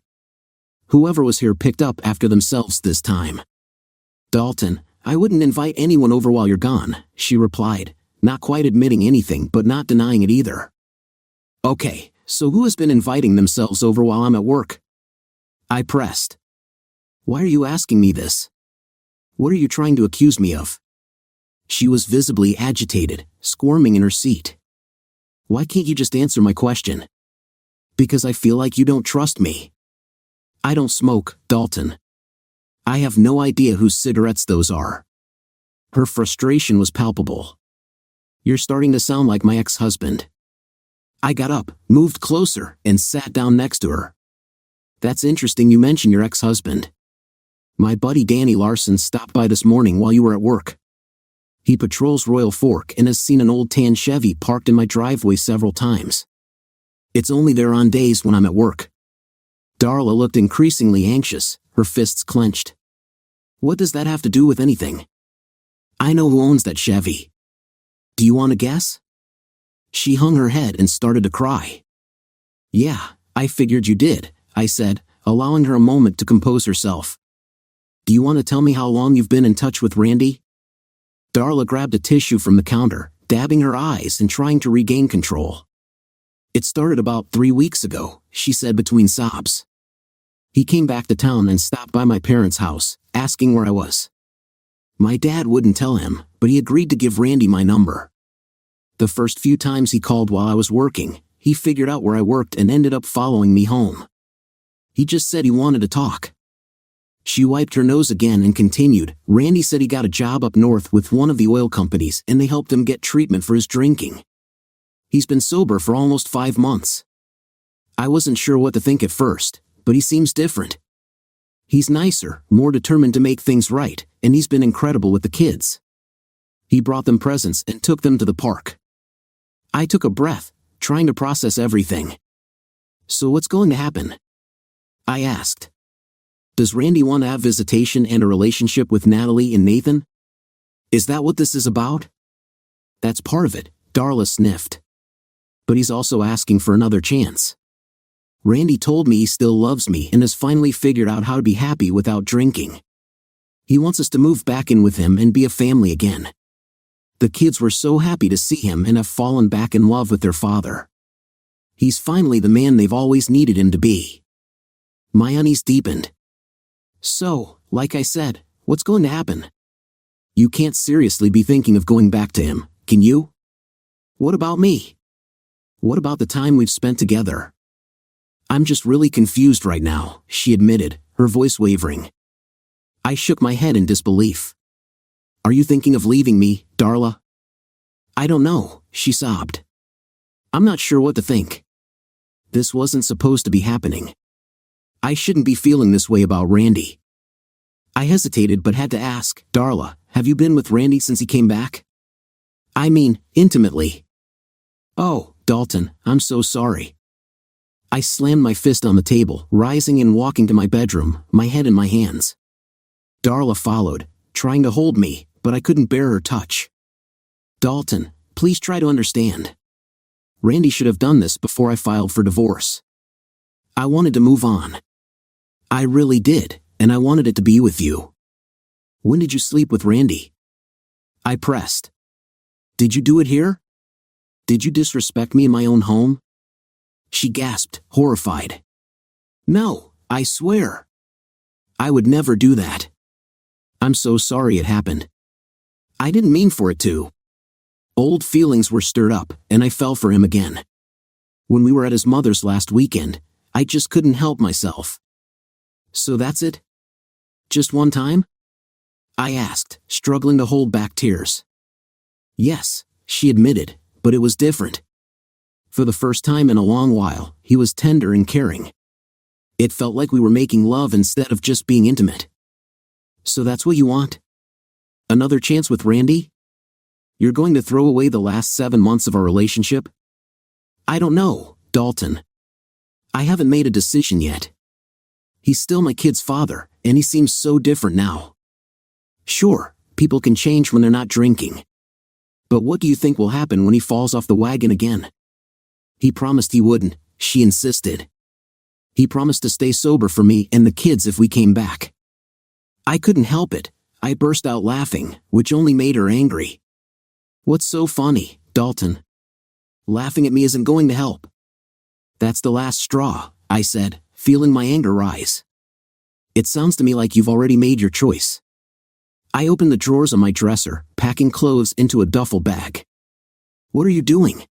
Whoever was here picked up after themselves this time. Dalton, I wouldn't invite anyone over while you're gone, she replied, not quite admitting anything but not denying it either. Okay, so who has been inviting themselves over while I'm at work? I pressed. Why are you asking me this? What are you trying to accuse me of? She was visibly agitated, squirming in her seat. Why can't you just answer my question? Because I feel like you don't trust me. I don't smoke, Dalton. I have no idea whose cigarettes those are. Her frustration was palpable. You're starting to sound like my ex-husband. I got up, moved closer, and sat down next to her. That's interesting you mention your ex-husband. My buddy Danny Larson stopped by this morning while you were at work. He patrols Royal Fork and has seen an old tan Chevy parked in my driveway several times. It's only there on days when I'm at work. Darla looked increasingly anxious, her fists clenched. What does that have to do with anything? I know who owns that Chevy. Do you want to guess? She hung her head and started to cry. Yeah, I figured you did, I said, allowing her a moment to compose herself. Do you want to tell me how long you've been in touch with Randy? Darla grabbed a tissue from the counter, dabbing her eyes and trying to regain control. It started about 3 weeks ago, she said between sobs. He came back to town and stopped by my parents' house, asking where I was. My dad wouldn't tell him, but he agreed to give Randy my number. The first few times he called while I was working, he figured out where I worked and ended up following me home. He just said he wanted to talk. She wiped her nose again and continued, Randy said he got a job up north with one of the oil companies and they helped him get treatment for his drinking. He's been sober for almost 5 months. I wasn't sure what to think at first, but he seems different. He's nicer, more determined to make things right, and he's been incredible with the kids. He brought them presents and took them to the park. I took a breath, trying to process everything. So what's going to happen? I asked. Does Randy want to have visitation and a relationship with Natalie and Nathan? Is that what this is about? That's part of it, Darla sniffed. But he's also asking for another chance. Randy told me he still loves me and has finally figured out how to be happy without drinking. He wants us to move back in with him and be a family again. The kids were so happy to see him and have fallen back in love with their father. He's finally the man they've always needed him to be. My unease deepened. So, like I said, what's going to happen? You can't seriously be thinking of going back to him, can you? What about me? What about the time we've spent together? I'm just really confused right now, she admitted, her voice wavering. I shook my head in disbelief. Are you thinking of leaving me, Darla? I don't know, she sobbed. I'm not sure what to think. This wasn't supposed to be happening. I shouldn't be feeling this way about Randy. I hesitated but had to ask, Darla, have you been with Randy since he came back? I mean, intimately. Oh, Dalton, I'm so sorry. I slammed my fist on the table, rising and walking to my bedroom, my head in my hands. Darla followed, trying to hold me, but I couldn't bear her touch. Dalton, please try to understand. Randy should have done this before I filed for divorce. I wanted to move on. I really did, and I wanted it to be with you. When did you sleep with Randy? I pressed. Did you do it here? Did you disrespect me in my own home? She gasped, horrified. No, I swear. I would never do that. I'm so sorry it happened. I didn't mean for it to. Old feelings were stirred up, and I fell for him again. When we were at his mother's last weekend, I just couldn't help myself. So that's it? Just one time? I asked, struggling to hold back tears. Yes, she admitted, but it was different. For the first time in a long while, he was tender and caring. It felt like we were making love instead of just being intimate. So that's what you want? Another chance with Randy? You're going to throw away the last 7 months of our relationship? I don't know, Dalton. I haven't made a decision yet. He's still my kid's father, and he seems so different now. Sure, people can change when they're not drinking. But what do you think will happen when he falls off the wagon again? He promised he wouldn't, she insisted. He promised to stay sober for me and the kids if we came back. I couldn't help it. I burst out laughing, which only made her angry. What's so funny, Dalton? Laughing at me isn't going to help. That's the last straw, I said, feeling my anger rise. It sounds to me like you've already made your choice. I opened the drawers on my dresser, packing clothes into a duffel bag. What are you doing?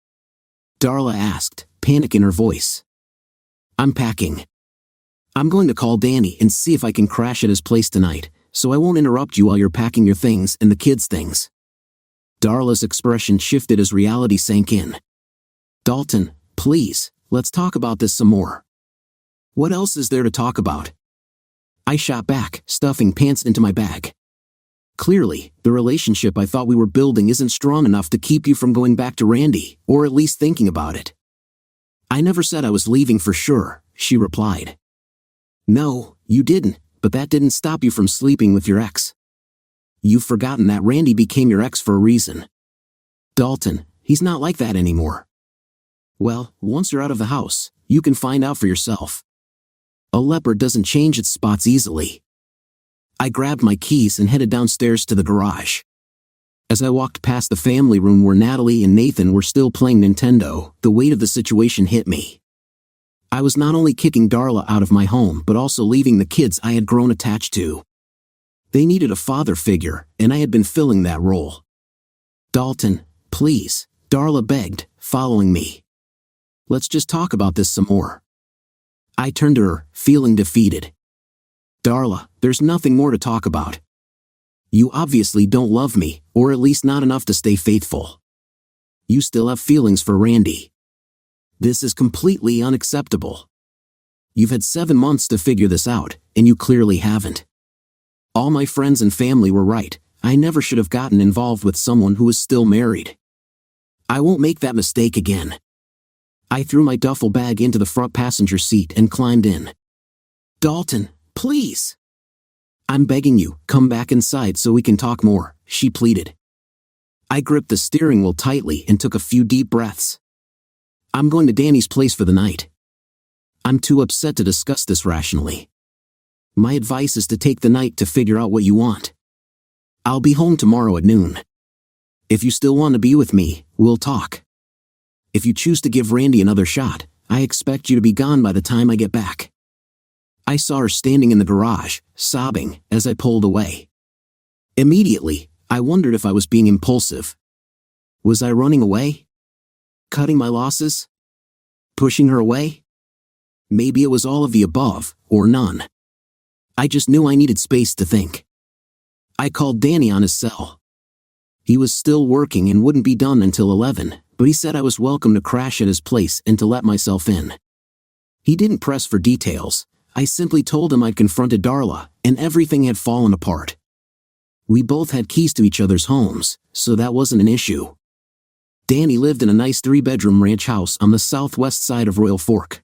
Darla asked, panic in her voice. I'm packing. I'm going to call Danny and see if I can crash at his place tonight, so I won't interrupt you while you're packing your things and the kids' things. Darla's expression shifted as reality sank in. Dalton, please, let's talk about this some more. What else is there to talk about? I shot back, stuffing pants into my bag. Clearly, the relationship I thought we were building isn't strong enough to keep you from going back to Randy, or at least thinking about it. I never said I was leaving for sure, she replied. No, you didn't, but that didn't stop you from sleeping with your ex. You've forgotten that Randy became your ex for a reason. Dalton, he's not like that anymore. Well, once you're out of the house, you can find out for yourself. A leopard doesn't change its spots easily. I grabbed my keys and headed downstairs to the garage. As I walked past the family room where Natalie and Nathan were still playing Nintendo, the weight of the situation hit me. I was not only kicking Darla out of my home but also leaving the kids I had grown attached to. They needed a father figure, and I had been filling that role. Dalton, please, Darla begged, following me. Let's just talk about this some more. I turned to her, feeling defeated. Darla, there's nothing more to talk about. You obviously don't love me, or at least not enough to stay faithful. You still have feelings for Randy. This is completely unacceptable. You've had 7 months to figure this out, and you clearly haven't. All my friends and family were right. I never should have gotten involved with someone who is still married. I won't make that mistake again. I threw my duffel bag into the front passenger seat and climbed in. Dalton, please. I'm begging you, come back inside so we can talk more, she pleaded. I gripped the steering wheel tightly and took a few deep breaths. I'm going to Danny's place for the night. I'm too upset to discuss this rationally. My advice is to take the night to figure out what you want. I'll be home tomorrow at noon. If you still want to be with me, we'll talk. If you choose to give Randy another shot, I expect you to be gone by the time I get back." I saw her standing in the garage, sobbing, as I pulled away. Immediately, I wondered if I was being impulsive. Was I running away? Cutting my losses? Pushing her away? Maybe it was all of the above, or none. I just knew I needed space to think. I called Danny on his cell. He was still working and wouldn't be done until 11, but he said I was welcome to crash at his place and to let myself in. He didn't press for details. I simply told him I'd confronted Darla, and everything had fallen apart. We both had keys to each other's homes, so that wasn't an issue. Danny lived in a nice 3-bedroom ranch house on the southwest side of Royal Fork.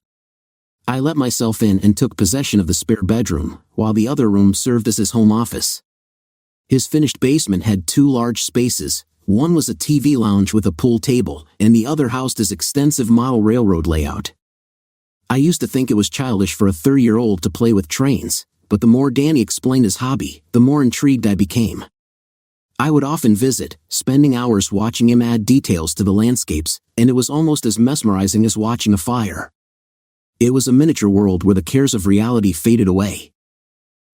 I let myself in and took possession of the spare bedroom, while the other room served as his home office. His finished basement had 2 large spaces. One was a TV lounge with a pool table, and the other housed his extensive model railroad layout. I used to think it was childish for a 30-year-old to play with trains, but the more Danny explained his hobby, the more intrigued I became. I would often visit, spending hours watching him add details to the landscapes, and it was almost as mesmerizing as watching a fire. It was a miniature world where the cares of reality faded away.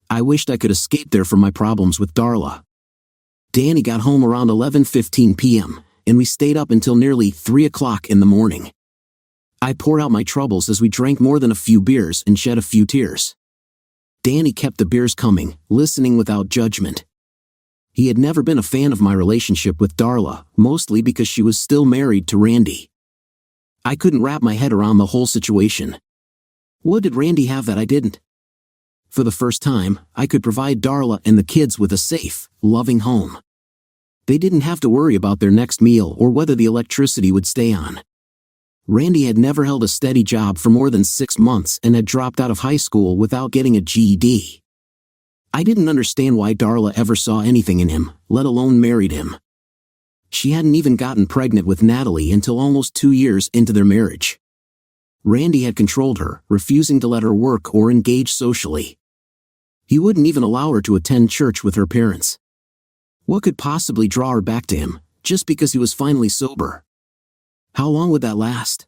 I wished I could escape there from my problems with Darla. Danny got home around 11:15 p.m., and we stayed up until nearly 3 o'clock in the morning. I poured out my troubles as we drank more than a few beers and shed a few tears. Danny kept the beers coming, listening without judgment. He had never been a fan of my relationship with Darla, mostly because she was still married to Randy. I couldn't wrap my head around the whole situation. What did Randy have that I didn't? For the first time, I could provide Darla and the kids with a safe, loving home. They didn't have to worry about their next meal or whether the electricity would stay on. Randy had never held a steady job for more than 6 months and had dropped out of high school without getting a GED. I didn't understand why Darla ever saw anything in him, let alone married him. She hadn't even gotten pregnant with Natalie until almost 2 years into their marriage. Randy had controlled her, refusing to let her work or engage socially. He wouldn't even allow her to attend church with her parents. What could possibly draw her back to him, just because he was finally sober? How long would that last?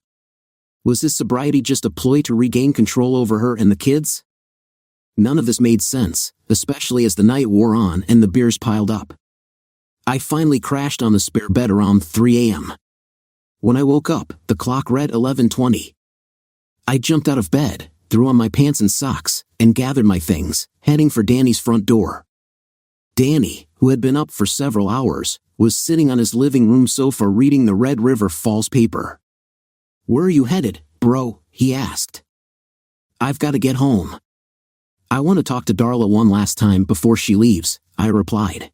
Was his sobriety just a ploy to regain control over her and the kids? None of this made sense, especially as the night wore on and the beers piled up. I finally crashed on the spare bed around 3 a.m. When I woke up, the clock read 11:20. I jumped out of bed, threw on my pants and socks, and gathered my things, heading for Danny's front door. Danny, who had been up for several hours, was sitting on his living room sofa reading the Red River Falls paper. "Where are you headed, bro?" he asked. "I've got to get home. I want to talk to Darla one last time before she leaves," I replied.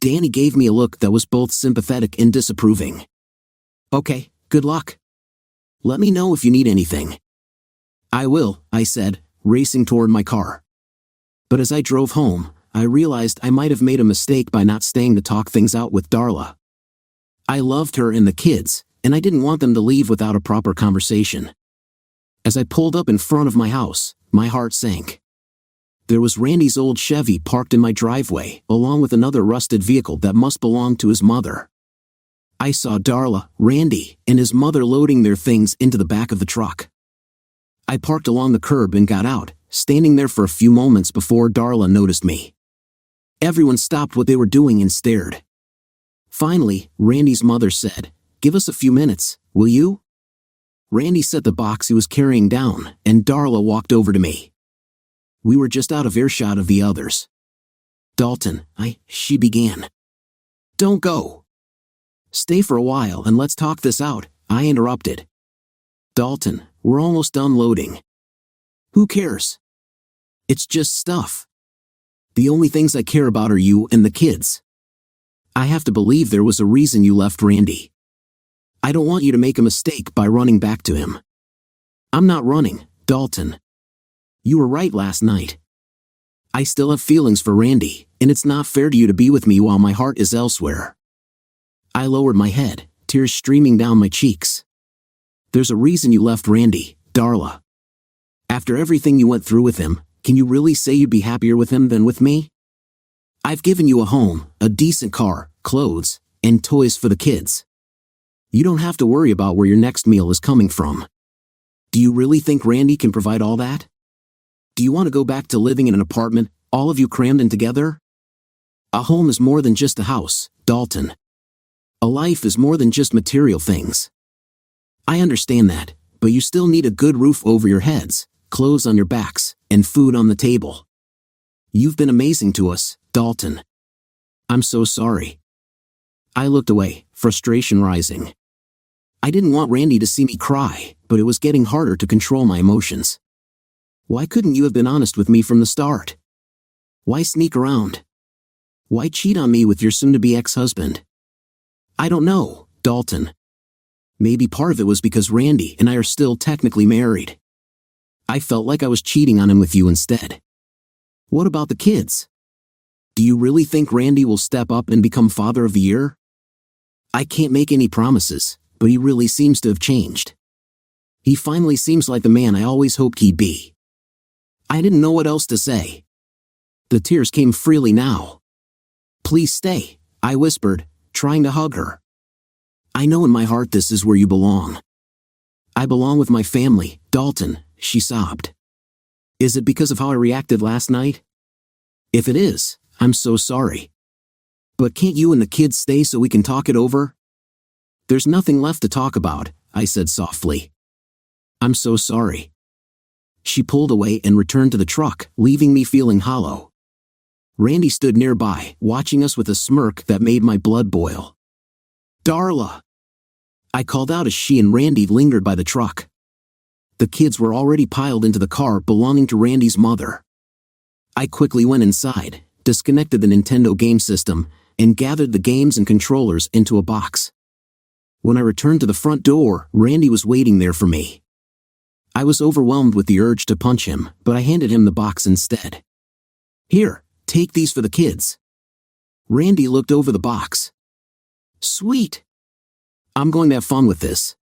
Danny gave me a look that was both sympathetic and disapproving. "Okay, good luck. Let me know if you need anything." "I will," I said, racing toward my car. But as I drove home, I realized I might have made a mistake by not staying to talk things out with Darla. I loved her and the kids, and I didn't want them to leave without a proper conversation. As I pulled up in front of my house, my heart sank. There was Randy's old Chevy parked in my driveway, along with another rusted vehicle that must belong to his mother. I saw Darla, Randy, and his mother loading their things into the back of the truck. I parked along the curb and got out, standing there for a few moments before Darla noticed me. Everyone stopped what they were doing and stared. Finally, Randy's mother said, "Give us a few minutes, will you?" Randy set the box he was carrying down, and Darla walked over to me. We were just out of earshot of the others. "Dalton, she began. "Don't go. Stay for a while and let's talk this out," I interrupted. "Dalton, we're almost done loading." "Who cares? It's just stuff. The only things I care about are you and the kids. I have to believe there was a reason you left Randy. I don't want you to make a mistake by running back to him." "I'm not running, Dalton. You were right last night. I still have feelings for Randy, and it's not fair to you to be with me while my heart is elsewhere." I lowered my head, tears streaming down my cheeks. "There's a reason you left Randy, Darla. After everything you went through with him, can you really say you'd be happier with him than with me? I've given you a home, a decent car, clothes, and toys for the kids. You don't have to worry about where your next meal is coming from. Do you really think Randy can provide all that? Do you want to go back to living in an apartment, all of you crammed in together? A home is more than just a house, Dalton. A life is more than just material things. I understand that, but you still need a good roof over your heads, clothes on your backs, and food on the table. You've been amazing to us, Dalton. I'm so sorry. I looked away, frustration rising. I didn't want Randy to see me cry, but it was getting harder to control my emotions. Why couldn't you have been honest with me from the start? Why sneak around? Why cheat on me with your soon-to-be ex-husband? I don't know, Dalton. Maybe part of it was because Randy and I are still technically married. I felt like I was cheating on him with you instead. What about the kids? Do you really think Randy will step up and become father of the year? I can't make any promises, but he really seems to have changed. He finally seems like the man I always hoped he'd be. I didn't know what else to say. The tears came freely now. Please stay, I whispered, trying to hug her. I know in my heart this is where you belong. I belong with my family, Dalton, she sobbed. Is it because of how I reacted last night? If it is, I'm so sorry. But can't you and the kids stay so we can talk it over? There's nothing left to talk about, I said softly. I'm so sorry. She pulled away and returned to the truck, leaving me feeling hollow. Randy stood nearby, watching us with a smirk that made my blood boil. Darla! I called out as she and Randy lingered by the truck. The kids were already piled into the car belonging to Randy's mother. I quickly went inside, disconnected the Nintendo game system, and gathered the games and controllers into a box. When I returned to the front door, Randy was waiting there for me. I was overwhelmed with the urge to punch him, but I handed him the box instead. Here, take these for the kids. Randy looked over the box. Sweet. I'm going to have fun with this.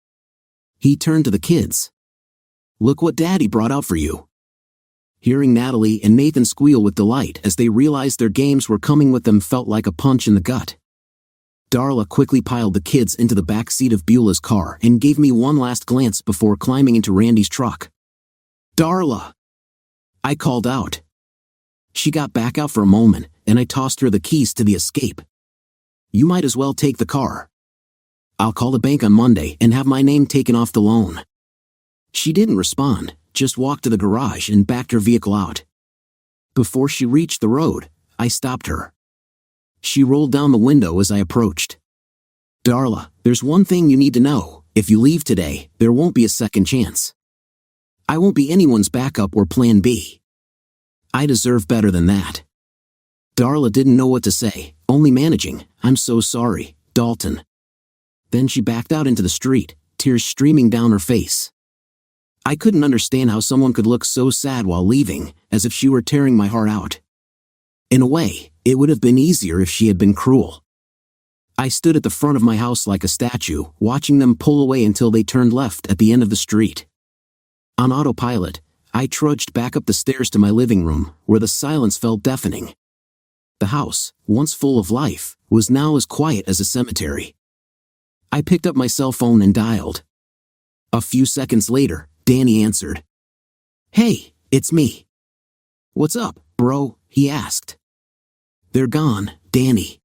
He turned to the kids. Look what Daddy brought out for you. Hearing Natalie and Nathan squeal with delight as they realized their games were coming with them felt like a punch in the gut. Darla quickly piled the kids into the back seat of Beulah's car and gave me one last glance before climbing into Randy's truck. Darla! I called out. She got back out for a moment, and I tossed her the keys to the Escape. You might as well take the car. I'll call the bank on Monday and have my name taken off the loan. She didn't respond, just walked to the garage and backed her vehicle out. Before she reached the road, I stopped her. She rolled down the window as I approached. Darla, there's one thing you need to know. If you leave today, there won't be a second chance. I won't be anyone's backup or plan B. I deserve better than that. Darla didn't know what to say, only managing, I'm so sorry, Dalton. Then she backed out into the street, tears streaming down her face. I couldn't understand how someone could look so sad while leaving, as if she were tearing my heart out. In a way, it would have been easier if she had been cruel. I stood at the front of my house like a statue, watching them pull away until they turned left at the end of the street. On autopilot, I trudged back up the stairs to my living room, where the silence felt deafening. The house, once full of life, was now as quiet as a cemetery. I picked up my cell phone and dialed. A few seconds later, Danny answered. Hey, it's me. What's up, bro? He asked. They're gone, Danny.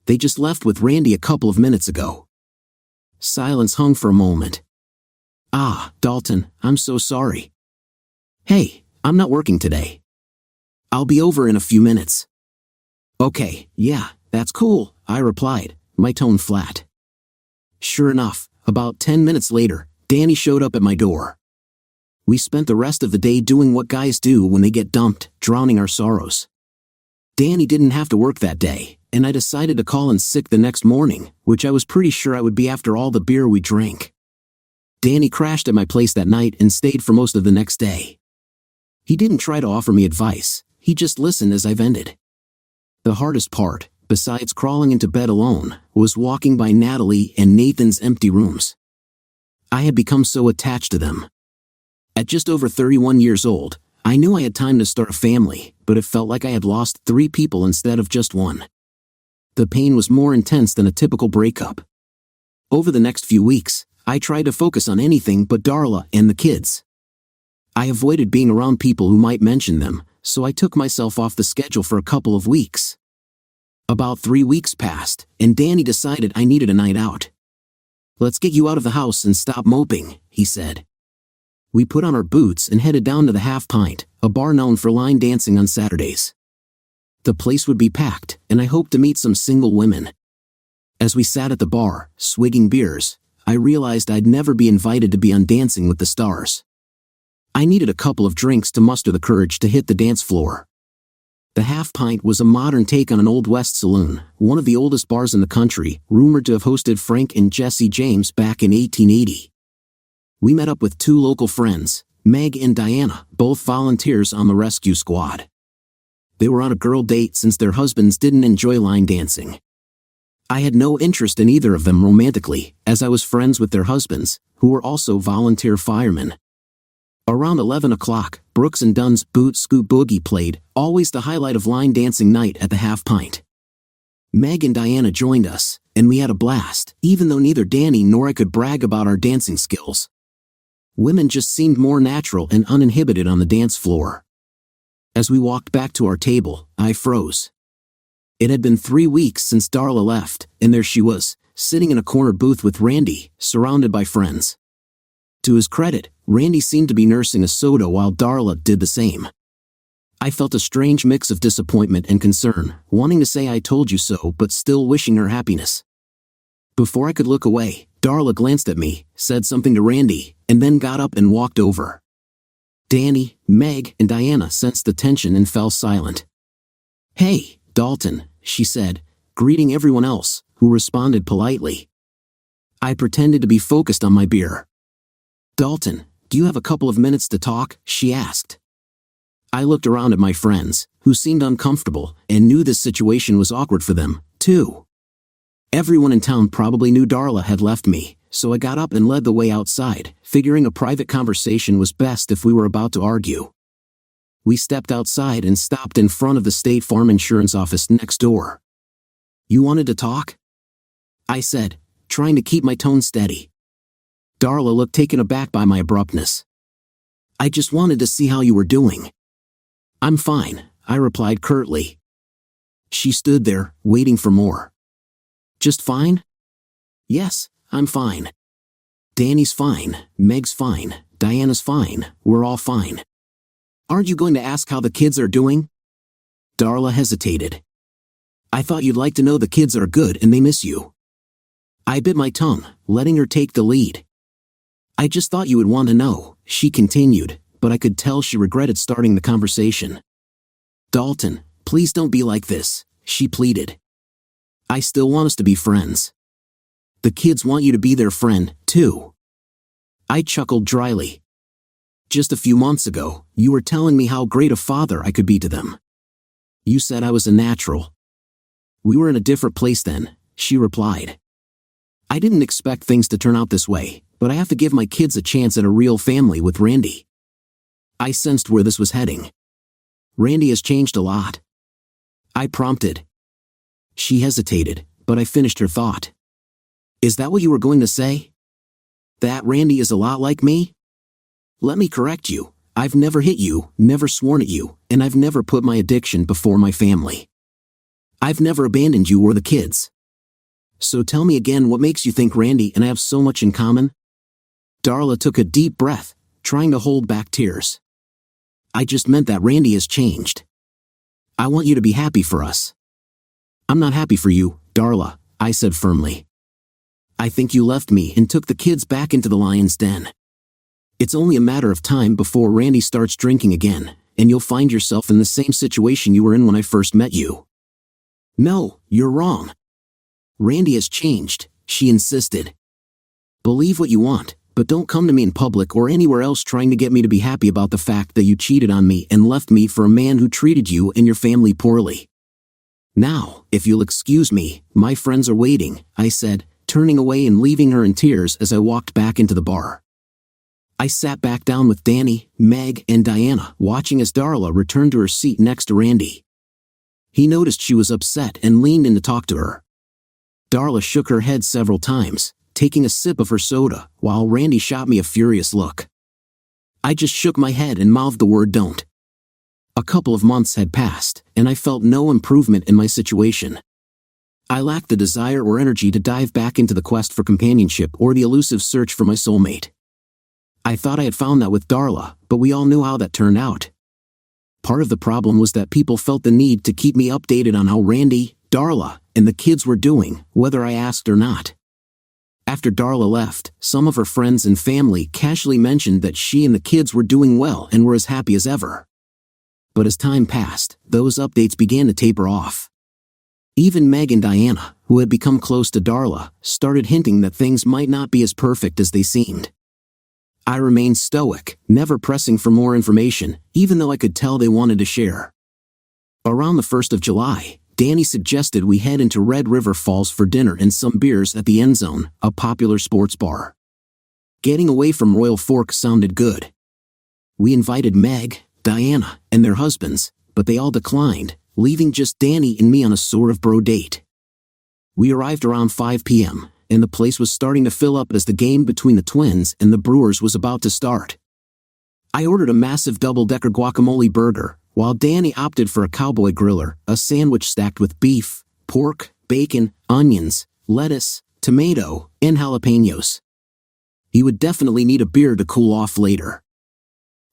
They just left with Randy a couple of minutes ago. Silence hung for a moment. Ah, Dalton, I'm so sorry. Hey, I'm not working today. I'll be over in a few minutes. Okay, yeah, that's cool, I replied, my tone flat. Sure enough, about 10 minutes later, Danny showed up at my door. We spent the rest of the day doing what guys do when they get dumped, drowning our sorrows. Danny didn't have to work that day, and I decided to call in sick the next morning, which I was pretty sure I would be after all the beer we drank. Danny crashed at my place that night and stayed for most of the next day. He didn't try to offer me advice, he just listened as I vented. The hardest part, besides crawling into bed alone, was walking by Natalie and Nathan's empty rooms. I had become so attached to them. At just over 31 years old, I knew I had time to start a family, but it felt like I had lost 3 people instead of just 1. The pain was more intense than a typical breakup. Over the next few weeks, I tried to focus on anything but Darla and the kids. I avoided being around people who might mention them, so I took myself off the schedule for a couple of weeks. About 3 weeks passed, and Danny decided I needed a night out. "Let's get you out of the house and stop moping," he said. We put on our boots and headed down to the Half Pint, a bar known for line dancing on Saturdays. The place would be packed, and I hoped to meet some single women. As we sat at the bar, swigging beers, I realized I'd never be invited to be on Dancing with the Stars. I needed a couple of drinks to muster the courage to hit the dance floor. The Half Pint was a modern take on an Old West saloon, one of the oldest bars in the country, rumored to have hosted Frank and Jesse James back in 1880. We met up with 2 local friends, Meg and Diana, both volunteers on the rescue squad. They were on a girl date since their husbands didn't enjoy line dancing. I had no interest in either of them romantically, as I was friends with their husbands, who were also volunteer firemen. Around 11 o'clock, Brooks and Dunn's Boot Scoot Boogie played, always the highlight of line dancing night at the Half Pint. Meg and Diana joined us, and we had a blast, even though neither Danny nor I could brag about our dancing skills. Women just seemed more natural and uninhibited on the dance floor. As we walked back to our table, I froze. It had been 3 weeks since Darla left, and there she was, sitting in a corner booth with Randy, surrounded by friends. To his credit, Randy seemed to be nursing a soda while Darla did the same. I felt a strange mix of disappointment and concern, wanting to say I told you so but still wishing her happiness. Before I could look away, Darla glanced at me, said something to Randy, and then got up and walked over. Danny, Meg, and Diana sensed the tension and fell silent. "Hey, Dalton," she said, greeting everyone else, who responded politely. I pretended to be focused on my beer. "Dalton, do you have a couple of minutes to talk?" she asked. I looked around at my friends, who seemed uncomfortable, and knew this situation was awkward for them, too. Everyone in town probably knew Darla had left me, so I got up and led the way outside, figuring a private conversation was best if we were about to argue. We stepped outside and stopped in front of the State Farm Insurance office next door. "You wanted to talk?" I said, trying to keep my tone steady. Darla looked taken aback by my abruptness. "I just wanted to see how you were doing." "I'm fine," I replied curtly. She stood there, waiting for more. "Just fine?" "Yes, I'm fine. Danny's fine, Meg's fine, Diana's fine, we're all fine. Aren't you going to ask how the kids are doing?" Darla hesitated. "I thought you'd like to know the kids are good and they miss you." I bit my tongue, letting her take the lead. "I just thought you would want to know," she continued, but I could tell she regretted starting the conversation. "Dalton, please don't be like this," she pleaded. "I still want us to be friends. The kids want you to be their friend, too." I chuckled dryly. "Just a few months ago, you were telling me how great a father I could be to them. You said I was a natural." "We were in a different place then," she replied. "I didn't expect things to turn out this way, but I have to give my kids a chance at a real family with Randy." I sensed where this was heading. "Randy has changed a lot," I prompted. She hesitated, but I finished her thought. "Is that what you were going to say? That Randy is a lot like me? Let me correct you. I've never hit you, never sworn at you, and I've never put my addiction before my family. I've never abandoned you or the kids. So tell me again, what makes you think Randy and I have so much in common?" Darla took a deep breath, trying to hold back tears. "I just meant that Randy has changed. I want you to be happy for us." "I'm not happy for you, Darla," I said firmly. "I think you left me and took the kids back into the lion's den. It's only a matter of time before Randy starts drinking again, and you'll find yourself in the same situation you were in when I first met you." "No, you're wrong. Randy has changed," she insisted. "Believe what you want, but don't come to me in public or anywhere else trying to get me to be happy about the fact that you cheated on me and left me for a man who treated you and your family poorly. Now, if you'll excuse me, my friends are waiting," I said, turning away and leaving her in tears as I walked back into the bar. I sat back down with Danny, Meg, and Diana, watching as Darla returned to her seat next to Randy. He noticed she was upset and leaned in to talk to her. Darla shook her head several times, taking a sip of her soda, while Randy shot me a furious look. I just shook my head and mouthed the word "don't." A couple of months had passed, and I felt no improvement in my situation. I lacked the desire or energy to dive back into the quest for companionship or the elusive search for my soulmate. I thought I had found that with Darla, but we all knew how that turned out. Part of the problem was that people felt the need to keep me updated on how Randy, Darla, and the kids were doing, whether I asked or not. After Darla left, some of her friends and family casually mentioned that she and the kids were doing well and were as happy as ever. But as time passed, those updates began to taper off. Even Meg and Diana, who had become close to Darla, started hinting that things might not be as perfect as they seemed. I remained stoic, never pressing for more information, even though I could tell they wanted to share. Around the 1st of July, Danny suggested we head into Red River Falls for dinner and some beers at the End Zone, a popular sports bar. Getting away from Royal Fork sounded good. We invited Meg, Diana, and their husbands, but they all declined, leaving just Danny and me on a sort of bro date. We arrived around 5 p.m., and the place was starting to fill up as the game between the Twins and the Brewers was about to start. I ordered a massive double-decker guacamole burger, while Danny opted for a cowboy griller, a sandwich stacked with beef, pork, bacon, onions, lettuce, tomato, and jalapenos. He would definitely need a beer to cool off later.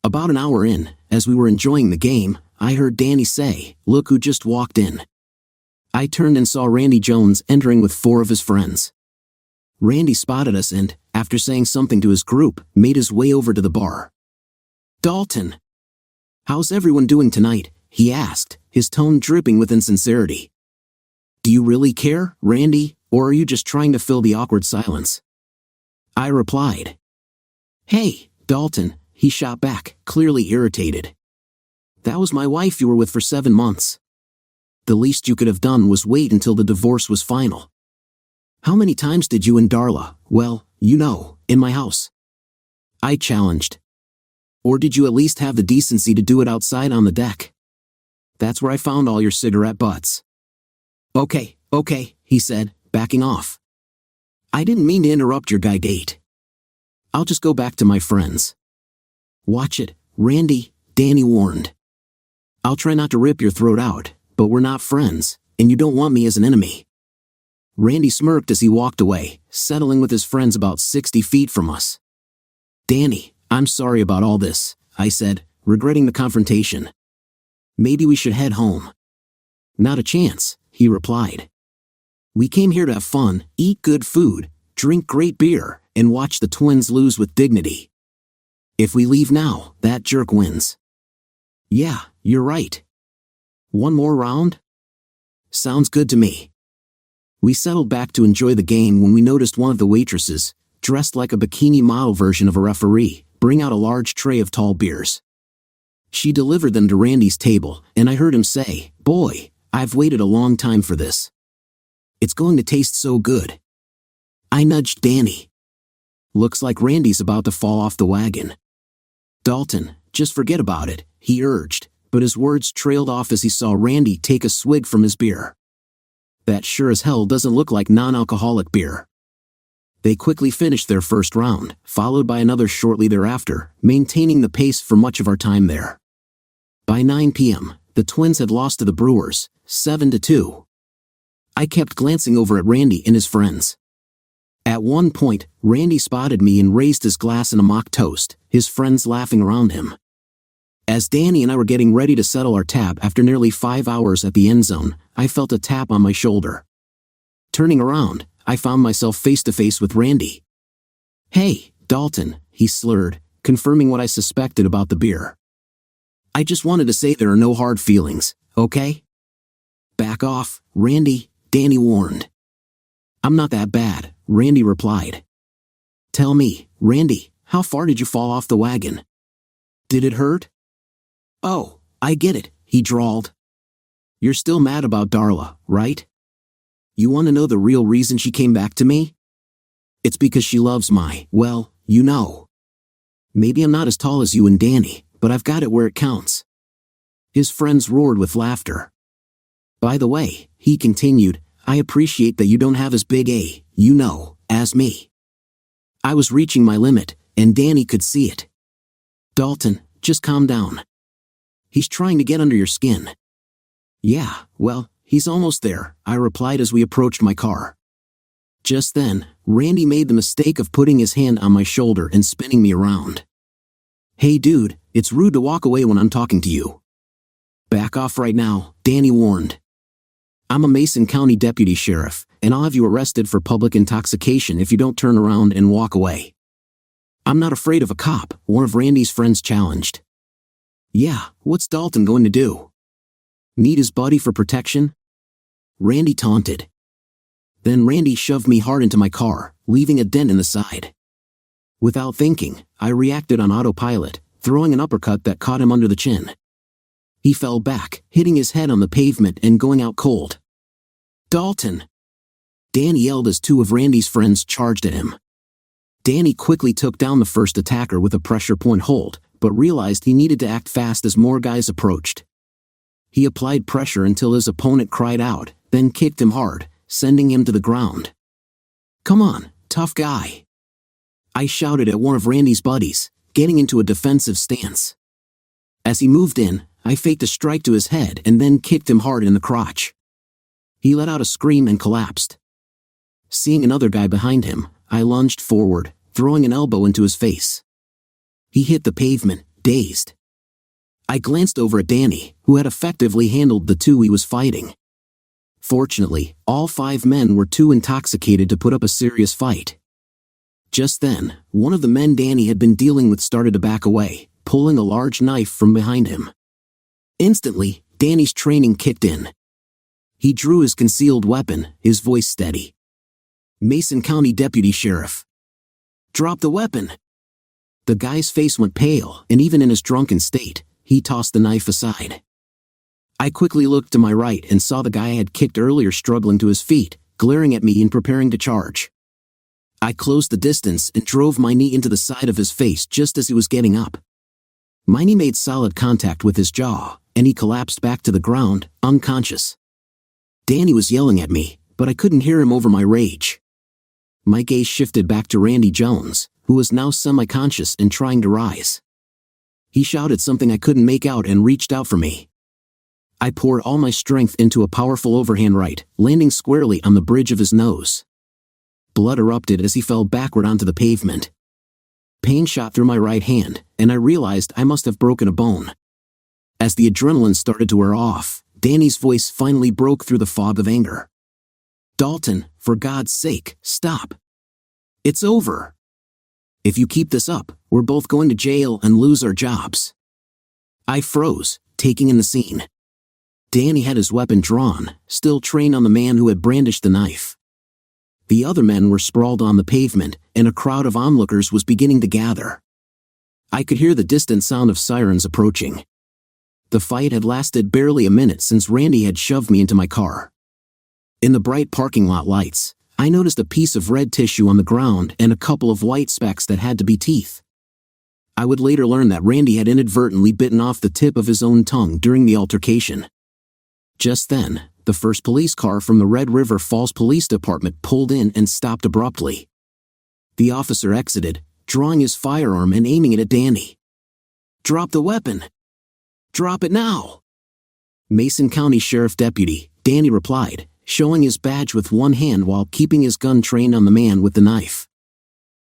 About an hour in, as we were enjoying the game, I heard Danny say, "Look who just walked in." I turned and saw Randy Jones entering with 4 of his friends. Randy spotted us and, after saying something to his group, made his way over to the bar. "Dalton, how's everyone doing tonight?" he asked, his tone dripping with insincerity. "Do you really care, Randy, or are you just trying to fill the awkward silence?" I replied. "Hey, Dalton," he shot back, clearly irritated. "That was my wife you were with for 7 months. The least you could have done was wait until the divorce was final. How many times did you and Darla, well, you know, in my house?" I challenged. "Or did you at least have the decency to do it outside on the deck? That's where I found all your cigarette butts." Okay, he said, backing off. "I didn't mean to interrupt your guy date. I'll just go back to my friends." "Watch it, Randy," Danny warned. "I'll try not to rip your throat out, but we're not friends, and you don't want me as an enemy." Randy smirked as he walked away, settling with his friends about 60 feet from us. "Danny, I'm sorry about all this," I said, regretting the confrontation. "Maybe we should head home." "Not a chance," he replied. "We came here to have fun, eat good food, drink great beer, and watch the Twins lose with dignity. If we leave now, that jerk wins." "Yeah, you're right. One more round?" "Sounds good to me." We settled back to enjoy the game when we noticed one of the waitresses, dressed like a bikini model version of a referee, bring out a large tray of tall beers. She delivered them to Randy's table, and I heard him say, "Boy, I've waited a long time for this. It's going to taste so good." I nudged Danny. "Looks like Randy's about to fall off the wagon." "Dalton, just forget about it," he urged, but his words trailed off as he saw Randy take a swig from his beer. "That sure as hell doesn't look like non-alcoholic beer." They quickly finished their first round, followed by another shortly thereafter, maintaining the pace for much of our time there. By 9 p.m., the Twins had lost to the Brewers, 7-2. I kept glancing over at Randy and his friends. At one point, Randy spotted me and raised his glass in a mock toast, his friends laughing around him. As Danny and I were getting ready to settle our tab after nearly 5 hours at the End Zone, I felt a tap on my shoulder. Turning around, I found myself face to face with Randy. "Hey, Dalton," he slurred, confirming what I suspected about the beer. "I just wanted to say there are no hard feelings, okay?" "Back off, Randy," Danny warned. "I'm not that bad," Randy replied. "Tell me, Randy, how far did you fall off the wagon? Did it hurt?" "Oh, I get it," he drawled. "You're still mad about Darla, right? You want to know the real reason she came back to me? It's because she loves my, well, you know." Maybe I'm not as tall as you and Danny, but I've got it where it counts." His friends roared with laughter. "By the way," he continued, "I appreciate that you don't have as big a, as me." I was reaching my limit, and Danny could see it. "Dalton, just calm down. He's trying to get under your skin." "Yeah, well, he's almost there," I replied as we approached my car. Just then, Randy made the mistake of putting his hand on my shoulder and spinning me around. "Hey dude, it's rude to walk away when I'm talking to you." "Back off right now," Danny warned. "I'm a Mason County deputy sheriff, and I'll have you arrested for public intoxication if you don't turn around and walk away." "I'm not afraid of a cop," one of Randy's friends challenged. "Yeah, what's Dalton going to do? Need his buddy for protection?" Randy taunted. Then Randy shoved me hard into my car, leaving a dent in the side. Without thinking, I reacted on autopilot, throwing an uppercut that caught him under the chin. He fell back, hitting his head on the pavement and going out cold. "Dalton!" Danny yelled as two of Randy's friends charged at him. Danny quickly took down the first attacker with a pressure point hold, but realized he needed to act fast as more guys approached. He applied pressure until his opponent cried out, then kicked him hard, sending him to the ground. "Come on, tough guy!" I shouted at one of Randy's buddies, getting into a defensive stance. As he moved in, I faked a strike to his head and then kicked him hard in the crotch. He let out a scream and collapsed. Seeing another guy behind him, I lunged forward, throwing an elbow into his face. He hit the pavement, dazed. I glanced over at Danny, who had effectively handled the two he was fighting. Fortunately, all 5 men were too intoxicated to put up a serious fight. Just then, one of the men Danny had been dealing with started to back away, pulling a large knife from behind him. Instantly, Danny's training kicked in. He drew his concealed weapon, his voice steady. "Mason County Deputy Sheriff." "Drop the weapon." The guy's face went pale, and even in his drunken state, he tossed the knife aside. I quickly looked to my right and saw the guy I had kicked earlier struggling to his feet, glaring at me and preparing to charge. I closed the distance and drove my knee into the side of his face just as he was getting up. My knee made solid contact with his jaw, and he collapsed back to the ground, unconscious. Danny was yelling at me, but I couldn't hear him over my rage. My gaze shifted back to Randy Jones, who was now semi-conscious and trying to rise. He shouted something I couldn't make out and reached out for me. I poured all my strength into a powerful overhand right, landing squarely on the bridge of his nose. Blood erupted as he fell backward onto the pavement. Pain shot through my right hand, and I realized I must have broken a bone. As the adrenaline started to wear off, Danny's voice finally broke through the fog of anger. "Dalton, for God's sake, stop. It's over. If you keep this up, we're both going to jail and lose our jobs." I froze, taking in the scene. Danny had his weapon drawn, still trained on the man who had brandished the knife. The other men were sprawled on the pavement, and a crowd of onlookers was beginning to gather. I could hear the distant sound of sirens approaching. The fight had lasted barely a minute since Randy had shoved me into my car. In the bright parking lot lights, I noticed a piece of red tissue on the ground and a couple of white specks that had to be teeth. I would later learn that Randy had inadvertently bitten off the tip of his own tongue during the altercation. Just then, the first police car from the Red River Falls Police Department pulled in and stopped abruptly. The officer exited, drawing his firearm and aiming it at Danny. "Drop the weapon. Drop it now." "Mason County Sheriff Deputy," Danny replied, showing his badge with one hand while keeping his gun trained on the man with the knife.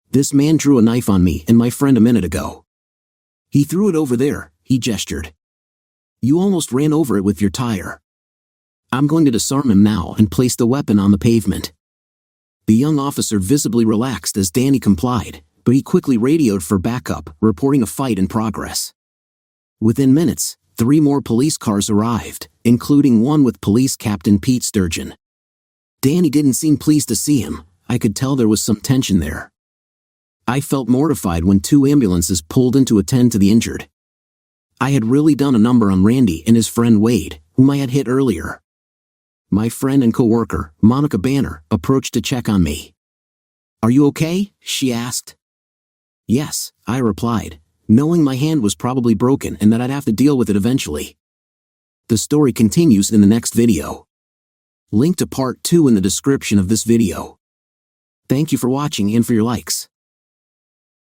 "This man drew a knife on me and my friend a minute ago. He threw it over there," he gestured. "You almost ran over it with your tire. I'm going to disarm him now and place the weapon on the pavement." The young officer visibly relaxed as Danny complied, but he quickly radioed for backup, reporting a fight in progress. Within minutes, 3 more police cars arrived, including one with Police Captain Pete Sturgeon. Danny didn't seem pleased to see him. I could tell there was some tension there. I felt mortified when 2 ambulances pulled in to attend to the injured. I had really done a number on Randy and his friend Wade, whom I had hit earlier. My friend and co-worker, Monica Banner, approached to check on me. "Are you okay?" she asked. Yes, I replied, knowing my hand was probably broken and that I'd have to deal with it eventually. The story continues in the next video. Link to part 2 in the description of this video. Thank you for watching and for your likes.